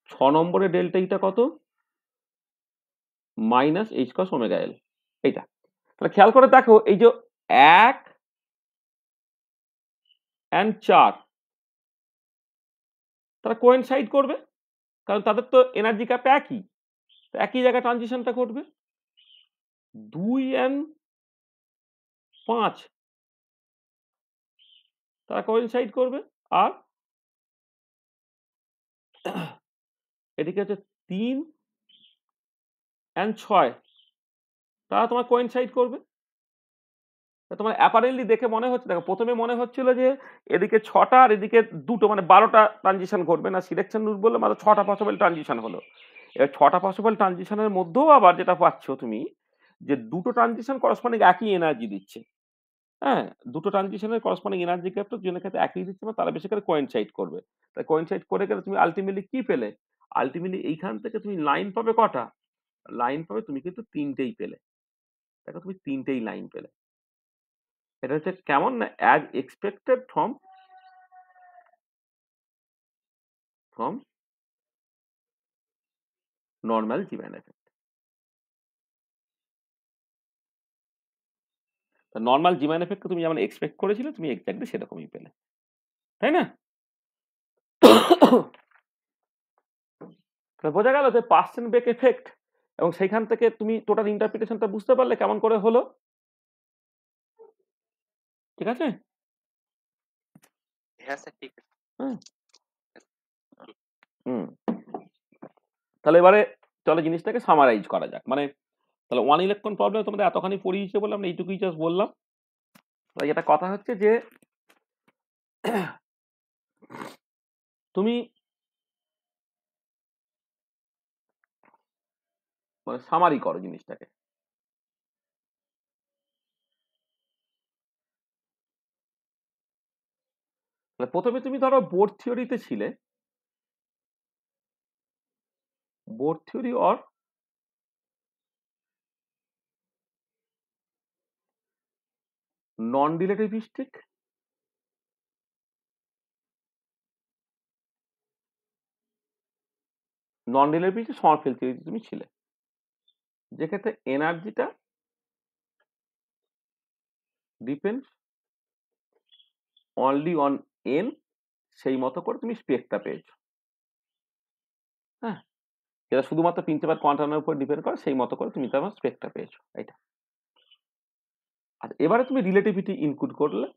6 নম্বরের ডেল্টা ইটা কত? Minus H cos omega L. এইটা তাহলে খেয়াল করে দেখো, এই যে 1 and 4 তারা কোয়েনসাইড করবে, কারণ তাদের তো এনার্জি ক্যাপ একই, একই জায়গায় ট্রানজিশনটা ঘটবে। 2 and 5 তারা কোয়েনসাইড করবে, আর এদিকে হচ্ছে 3 and 6 তারা তোমার কোয়েনসাইড করবে। তোমার অ্যাপারেন্টলি দেখে মনে হচ্ছে, দেখো প্রথমে মনে হচ্ছিল যে এদিকে 6টা আর এদিকে 2টো, মানে 12টা ট্রানজিশন ঘটবে না, সিলেকশন রুল বললে মাত্র 6টা পসিবল ট্রানজিশন হলো। এবার 6টা পসিবল ট্রানজিশনের মধ্যেও আবার যেটা পাচ্ছ তুমি, যে দুটো ট্রানজিশন করসপন্ডিং একই এনার্জি দিচ্ছে। হ্যাঁ, দুটো ট্রানজিশনের করসপন্ডিং এনার্জি গ্যাপটা দুজনের ক্ষেত্রে একই দিচ্ছে, না তারা বেশি করে কোয়েনসাইড করবে। তাই কোয়েনসাইড করে গেলে তুমি আলটিমেটলি কি পেলে? আলটিমেটলি এইখান থেকে তুমি লাইন পাবে কটা? লাইন পাবে তুমি কিন্তু 3টেই পেলে। দেখো তুমি 3টেই লাইন পেলে। এটা হচ্ছে কেমন না, as expected from normal Zeeman effect. Normal Zeeman effect তুমি যেমন এক্সপেক্ট করেছিলে, তুমি এক্স্যাক্টলি সেরকমই পেলে, তাই না? বোঝা গেল যে পার্সেন্ট বেক এফেক্ট, এবং সেইখান থেকে তুমি টোটাল ইন্টারপ্রিটেশনটা বুঝতে পারলে কেমন করে হলো। ঠিক আছে? হ্যাঁ স্যার, ঠিক আছে। হুম। হুম। তাহলে এবারে চলো জিনিসটাকে সামারাইজ করা যাক। মানে তাহলে ওয়ান ইলেকট্রন প্রবলেম তোমাদের এতখানি পড়িয়েছে বলে আমরা এইটুকুই জাস্ট বললাম। তাহলে যেটা কথা হচ্ছে যে তুমি মানে সামারি করো জিনিসটাকে। প্রথমে তুমি ধরো বোর্ড থিওরিতে ছিলে, Bohr theory or non relativistic Sommerfeld থিওরিতে তুমি ছিলে, যেক্ষেত্রে এনার্জিটা ডিপেন্ডস অনলি অন এন সেই মতো করে তুমি স্পেকটা পেয়েছো। হ্যাঁ, এটা শুধুমাত্র প্রিন্সিপাল কোয়ান্টামের উপর ডিপেন্ড করে, সেই মতো করে তুমি তোমার স্পেকটা পেয়েছো। এটা আচ্ছা, এবারে তুমি রিলেটিভিটি ইনক্লুড করলে,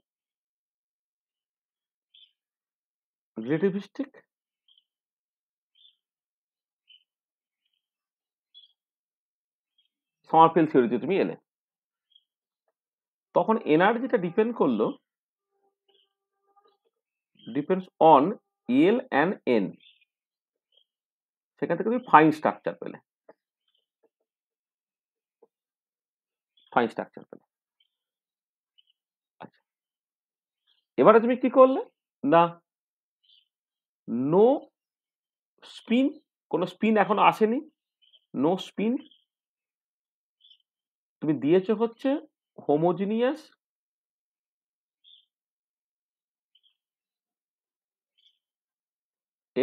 রিলেটিভিস্টিক সমারফেল্ড থিওরিতে তুমি এলে, তখন এনার্জিটা ডিপেন্ড করলো, depends on L and N. সেখান থেকে তুমি ফাইন স্ট্রাকচার পেলে, ফাইন স্ট্রাকচার পেলে। আচ্ছা, এবারে তুমি কি করলে না, নো স্পিন, কোনো স্পিন এখনো আসেনি, নো স্পিন, তুমি দিয়েছো হচ্ছে হোমোজিনিয়াস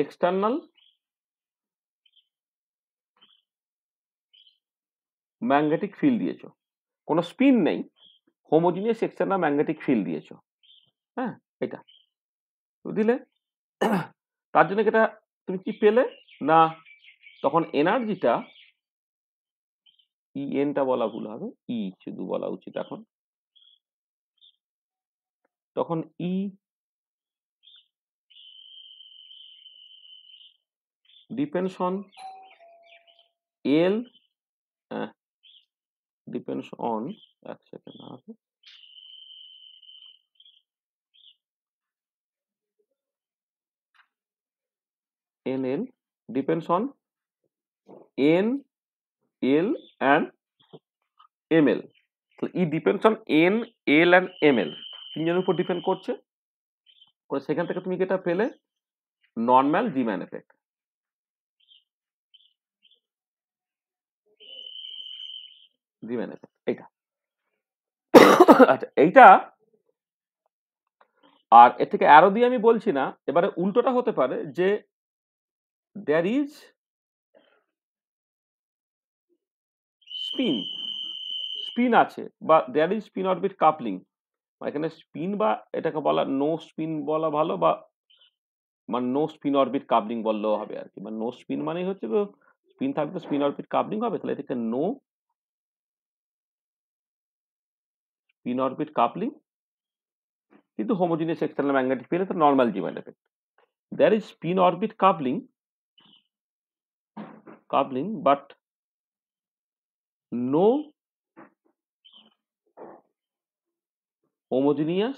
এক্সটার্নাল ম্যাগনেটিক ফিল্ড দিয়েছো, কোনো স্পিন নেই, হোমোজিনিয়াস এক্সটার্নাল ম্যাগনেটিক ফিল্ড দিয়েছো। হ্যাঁ, এটা দিলে, তার জন্য এটা তুমি কি পেলে না, তখন এনার্জিটা ই এনটা বলা ভুল হবে, ই শুধু বলা উচিত এখন, তখন E depends on L, depends on, এক সেকেন্ড হবে, N L depends on N L and M L. E depends on N L and M L, তিনজনের উপর ডিপেন্ড করছে। সেখান থেকে তুমি যেটা পেলে normal Zeeman effect, Zeeman effect এইটা। আচ্ছা, এইটা আর এর থেকে অ্যারো দিয়ে আমি বলছি না, এবারে উল্টোটা হতে পারে যে দেয়ার ইজ স্পিন, স্পিন আছে, বা there is spin orbit coupling, এখানে স্পিন বা এটাকে বলা নো স্পিন বলা ভালো, বা মানে নো স্পিন অরবিট কাপলিং বললেও হবে আর কি, মানে নো স্পিন মানে হচ্ছে তো স্পিন থাকবে, স্পিন অরবিট কাপলিং হবে, তাহলে এটাকে নো স্পিন অরবিট কাপলিং, কিন্তু হোমোজিনিয়াস এক্সটার্নাল ম্যাগনেটিক ফিল্ড, তো normal Zeeman effect. There is spin orbit coupling, but no homogeneous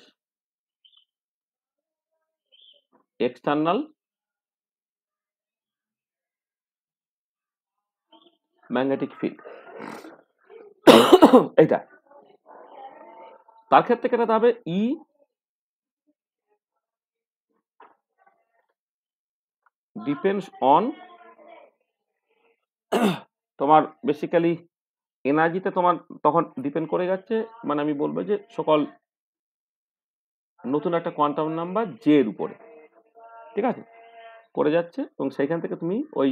external magnetic field। এইটা তার ক্ষেত্রে কেটে হবে ই ডিপেন্ডস অন, তোমার বেসিক্যালি এনার্জিতে তোমার তখন ডিপেন্ড করে যাচ্ছে, মানে আমি বলবো যে সকল নতুন একটা কোয়ান্টাম নাম্বার জে এর উপরে, ঠিক আছে, করে যাচ্ছে, এবং সেইখান থেকে তুমি ওই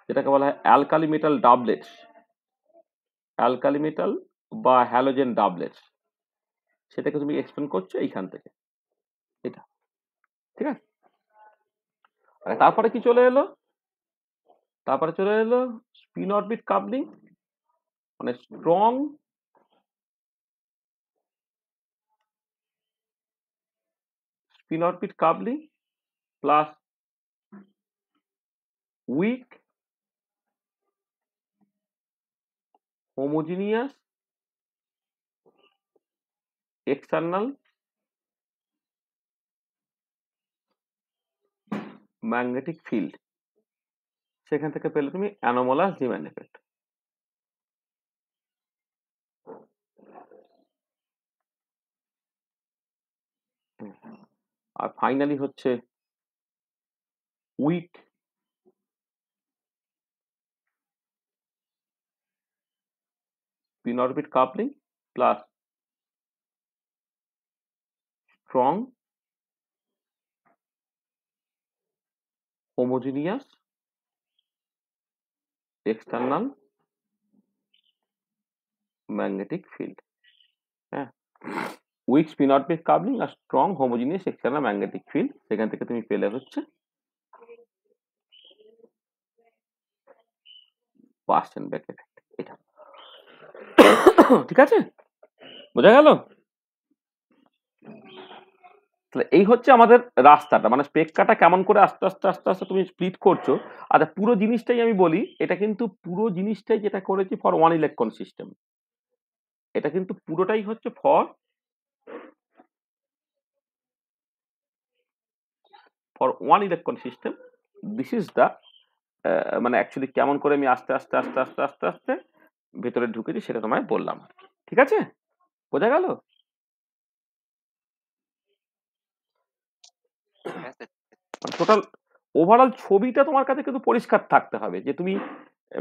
যেটাকে বলা হয় অ্যালকালি মেটাল ডাবলেটস, অ্যালকালি মেটাল বা হ্যালোজেন ডাবলেটস, সেটাকে তুমি এক্সপ্লেন করছো এইখান থেকে, এটা ঠিক আছে। আর তারপরে কি চলে এলো, তারপরে চলে এলো স্পিন অরবিট কাপলিং, মানে strong spin orbit coupling plus weak homogeneous external magnetic field, সেখান থেকে পেলে তুমি অ্যানোমালাস জিম্যান এফেক্ট। আর ফাইনালি হচ্ছে weak spin orbit coupling plus strong homogeneous external magnetic field. হ্যাঁ, উইক স্পিন অরবিট কাবলিং আর strong homogeneous external magnetic field, সেখান থেকে তুমি পেলে হচ্ছে পার্সেনবেক এফেক্ট। এটা ঠিক আছে, বোঝা গেল? তাহলে এই হচ্ছে আমাদের রাস্তাটা, মানে স্পেক্ট্রাটা কেমন করে আস্তে আস্তে আস্তে আস্তে তুমি স্প্লিট করছো। আচ্ছা, পুরো জিনিসটাই আমি বলি, এটা কিন্তু পুরো জিনিসটাই যেটা করেছি ফর ওয়ান ইলেকট্রন সিস্টেম, এটা কিন্তু পুরোটাই হচ্ছে for one electron system. This is the মানে অ্যাকচুয়ালি কেমন করে আমি আস্তে আস্তে আস্তে আস্তে আস্তে আস্তে ভেতরে ঢুকেছি সেটা তোমায় বললাম। ঠিক আছে, বোঝা গেল? হ্যাঁ স্যার। টোটাল ওভারঅল ছবিটা তোমার কাছে কিন্তু পরিষ্কার থাকতে হবে যে তুমি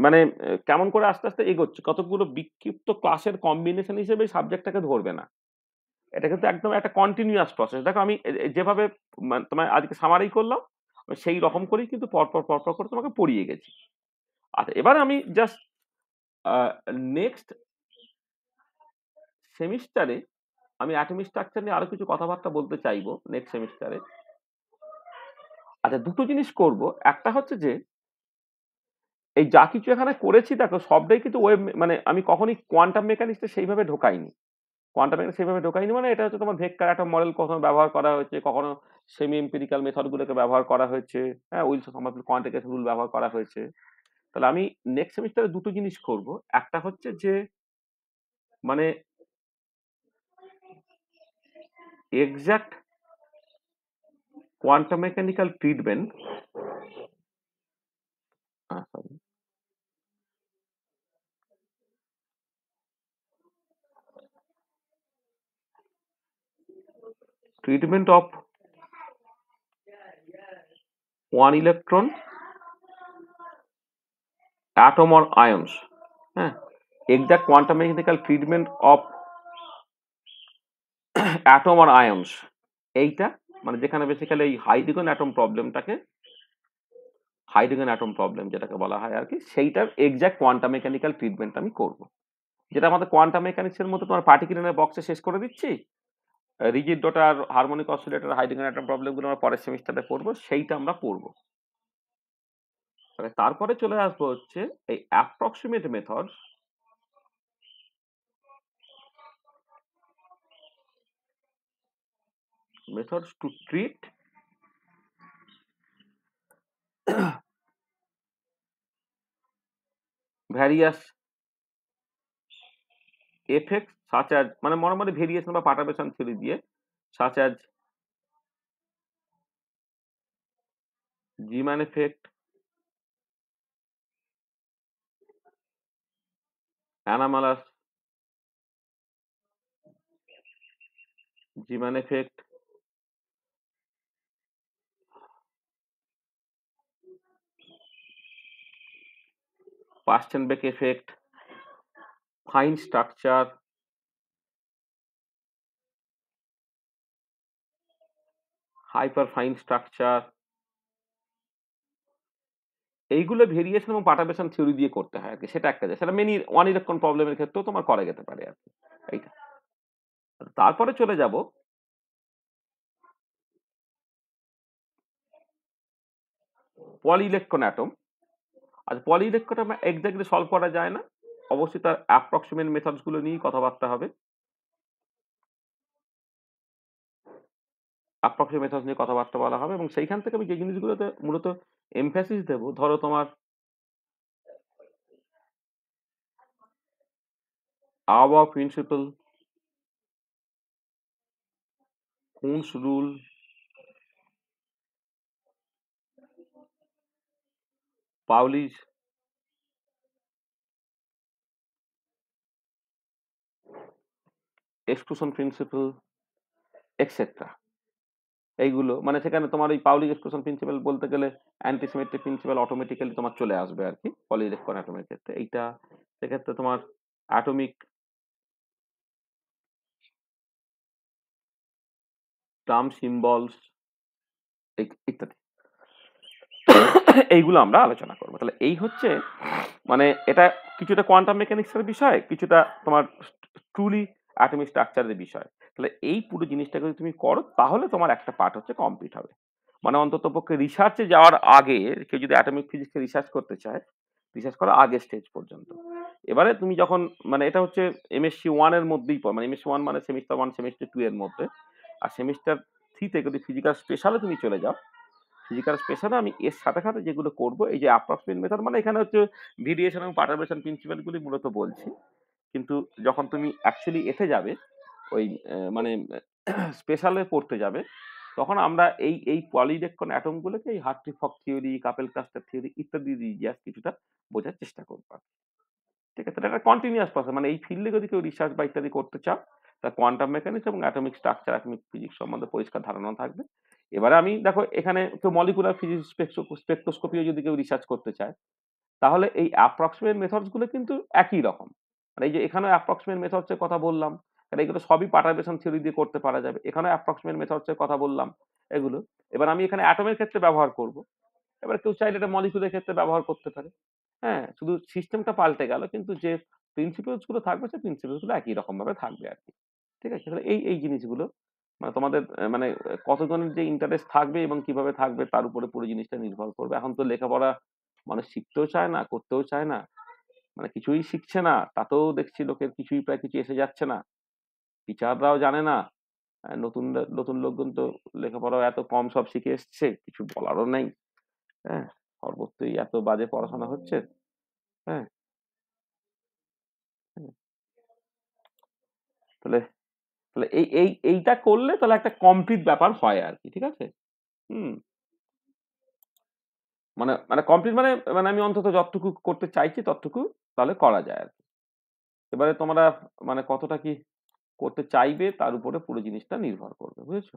মানে কেমন করে আস্তে আস্তে এগোচ্ছ, কতগুলো বিক্ষিপ্ত ক্লাসের কম্বিনেশন হিসেবে সাবজেক্টটাকে ধরবে না। এটা কিন্তু একদম একটা কন্টিনিউয়াস প্রসেস। দেখো আমি যেভাবে তোমায় আজকে সামারি করলাম, সেই রকম করেই কিন্তু পরপর পরপর করে তোমাকে পড়িয়ে গেছি। আচ্ছা, এবার আমি জাস্ট নেক্সট সেমিস্টারে আমি অ্যাটমিক স্ট্রাকচার নিয়ে আরো কিছু কথাবার্তা বলতে চাইবো নেক্সট সেমিস্টারে। আচ্ছা, দুটো জিনিস করব। একটা হচ্ছে যে এই যা কিছু এখানে করেছি দেখো সবটাই কিন্তু ওয়েব, মানে আমি কখনই কোয়ান্টাম মেকানিক্সটা সেইভাবে ঢোকাইনি। কোয়ান্টাম মেকানিক্স সেইভাবে ঢোকাইনি মানে এটা হচ্ছে তোমার ভেক্টর অ্যাটম মডেল কখনো ব্যবহার করা হয়েছে, কখনো সেমি এম্পিরিক্যাল মেথড গুলোকে ব্যবহার করা হয়েছে, হ্যাঁ, উইলসন সমারফিল্ড কোয়ান্টিফিকেশন রুল ব্যবহার করা হয়েছে। তাহলে আমি নেক্সট সেমিস্টারে দুটো জিনিস করব। একটা হচ্ছে যে মানে exact quantum mechanical treatment, treatment of one electron atom or ions, হ্যাঁ, exact quantum mechanical treatment of atom or ions, এইটা মানে যেখানে বেসিক্যালি এই হাইড্রোজেন অ্যাটম প্রবলেমটাকে, হাইড্রোজেন অ্যাটম প্রবলেম যেটাকে বলা হয় আর কি, সেইটার এক্সাক্ট কোয়ান্টাম মেকানিক্যাল ট্রিটমেন্ট আমি করব। যেটা আমাদের কোয়ান্টাম মেকানিক্সের মতো তোমার পার্টিকুলার বক্সে শেষ করে দিচ্ছি, rigid daughter, harmonic oscillator, hydrogen atom প্রবলেমগুলো আমরা পরের সেমিস্টারে পড়বো, সেইটা আমরা পড়বো। তারপরে চলে আসবো হচ্ছে এই approximate method, methods to treat various effects such as, মানে মোটামুটি ভেরিয়েশন বা পার্টারবেশন থিওরি দিয়ে, such as Zeeman effect, anomalous Zeeman effect, Pasternak effect, fine structure, hyperfine structure, এইগুলো ভেরিয়েশন এবং পার্টারবেশন থিওরি দিয়ে করতে হয় আর কি। সেটা একটা যায়, সেটা মেনি ওয়ান ইলেকট্রন প্রবলেমের ক্ষেত্রেও তোমার করা যেতে পারে আর কি। এইটা তারপরে চলে যাব পলি ইলেকট্রন অ্যাটম। আর পলি ইলেকট্রন অ্যাটম এক্স্যাক্টলি সলভ করা যায় না, অবশ্যই তার অ্যাপ্রক্সিমেট মেথডস গুলো নিয়েই কথাবার্তা হবে। অ্যাপ্রক্সিমেট মেথডস নিয়ে কথাবার্তা বলা হবে এবং সেইখান থেকে আমি যে জিনিসগুলোতে মূলত এমফ্যাসিস দেবো, ধরো তোমার আওয়া প্রিন্সিপাল, কুনস রুল, পাউলি's এক্সক্লুশন প্রিন্সিপাল, এক্সেট্রা। এইগুলো মানে সেখানে তোমার ওই পাউলি's এক্সক্লুশন প্রিন্সিপাল বলতে গেলে অ্যান্টিসিমেট্রিক প্রিন্সিপাল অটোমেটিক্যালি তোমার চলে আসবে আর কি পলি ইলেকট্রন অ্যাটমের ক্ষেত্রে। এইটা সেক্ষেত্রে তোমার অ্যাটমিক টার্ম সিম্বলস ইত্যাদি এইগুলো আমরা আলোচনা করবো। তাহলে এই হচ্ছে মানে এটা কিছুটা কোয়ান্টাম মেকানিক্সের বিষয়, কিছুটা তোমার ট্রুলি অ্যাটমিক স্ট্রাকচারের বিষয়। তাহলে এই পুরো জিনিসটা যদি তুমি করো তাহলে তোমার একটা পার্ট হচ্ছে কমপ্লিট হবে। মানে অন্ততপক্ষে রিসার্চে যাওয়ার আগে কেউ যদি অ্যাটমিক ফিজিক্সে রিসার্চ করতে চায়, রিসার্চ করার আগের স্টেজ পর্যন্ত। এবারে তুমি যখন মানে এটা হচ্ছে এমএসসি 1 এর মধ্যেই পড়ে, মানে এমএসসি 1 মানে সেমিস্টার 1 সেমিস্টার 2 এর মধ্যে। আর সেমিস্টার 3 তে যদি ফিজিক্যাল স্পেশালে তুমি চলে যাও, ফিজিক্যাল স্পেশালে আমি এর সাথে, সাথে যেগুলো করব এই যে অ্যাপ্রক্সিমেট মেথড মানে এখানে হচ্ছে ভেরিয়েশন এবং পারটারবেশন প্রিন্সিপাল গুলি মূলত বলছি। কিন্তু যখন তুমি অ্যাকচুয়ালি এতে যাবে ওই মানে স্পেশালে পড়তে যাবে, তখন আমরা এই পলিইলেকট্রন অ্যাটম গুলোকে এই হার্ট্রি-ফক থিওরি, কাপেল-ক্লাস্টার থিওরি ইত্যাদি দিয়ে জাস্ট কিছুটা বোঝার চেষ্টা করব। ঠিক আছে? এটা একটা কন্টিনিউয়াস প্রসেস। মানে এই ফিল্ডে যদি কেউ রিসার্চ বা ইত্যাদি করতে চাও, তার কোয়ান্টাম মেকানিক্স এবং অ্যাটমিক স্ট্রাকচার, অ্যাটমিক ফিজিক্স সম্বন্ধে পরিষ্কার ধারণা থাকবে। এবারে আমি দেখো এখানে কেউ মলিকুলার ফিজিক্স স্পেকট্রোস্কোপিও যদি কেউ রিসার্চ করতে চায়, তাহলে এই অ্যাপ্রক্সিমেট মেথডস গুলো কিন্তু একই রকম। মানে এই যে এখানে অ্যাপ্রক্সিমেট মেথডস এর কথা বললাম, কারণ এগুলো সবই পার্টারবেশন থিওরি দিয়ে করতে পারা যাবে। এখানে অ্যাপ্রক্সিমেট মেথডস এর কথা বললাম এগুলো। এবার আমি এখানে অ্যাটমের ক্ষেত্রে ব্যবহার করব। এবার কেউ চাইলে এটা মলিকুলের ক্ষেত্রে ব্যবহার করতে পারে। হ্যাঁ? শুধু সিস্টেমটা পাল্টে গেল কিন্তু যে প্রিন্সিপলস গুলো থাকবে সেই প্রিন্সিপলস গুলো একই রকম ভাবে থাকবে আরকি। ঠিক আছে? তাহলে এই জিনিসগুলো মানে তোমাদের মানে কতজনের যে ইন্টারেস্ট থাকবে এবং কিভাবে থাকবে তার উপরে পুরো জিনিসটা নির্ভর করবে। এখন তো লেখাপড়া মানুষ শিখতেও চায় না, করতেও চায় না। মানে কিছুই শিখছে না। তাতেও দেখছি লোকের কিছুই প্রায় কিছু এসে যাচ্ছে না। টিচাররাও জানে না। নতুন লোকজন তো লেখাপড়াও এত কম সব শিখে এসছে, কিছু বলারও নেই। হ্যাঁ? সর্বত্রই এত বাজে পড়াশোনা হচ্ছে। হ্যাঁ? হুম। তাহলে তাহলে এইটা করলে তাহলে একটা কমপ্লিট ব্যাপার হয় আরকি। ঠিক আছে? হুম। মানে মানে কমপ্লিট মানে মানে আমি অন্তত যতটুকু করতে চাইছি ততটুকু তাহলে করা যায় আরকি। এবারে তোমরা মানে কতটা কি করতে চাইবে তার উপরে পুরো জিনিসটা নির্ভর করবে। বুঝেছো?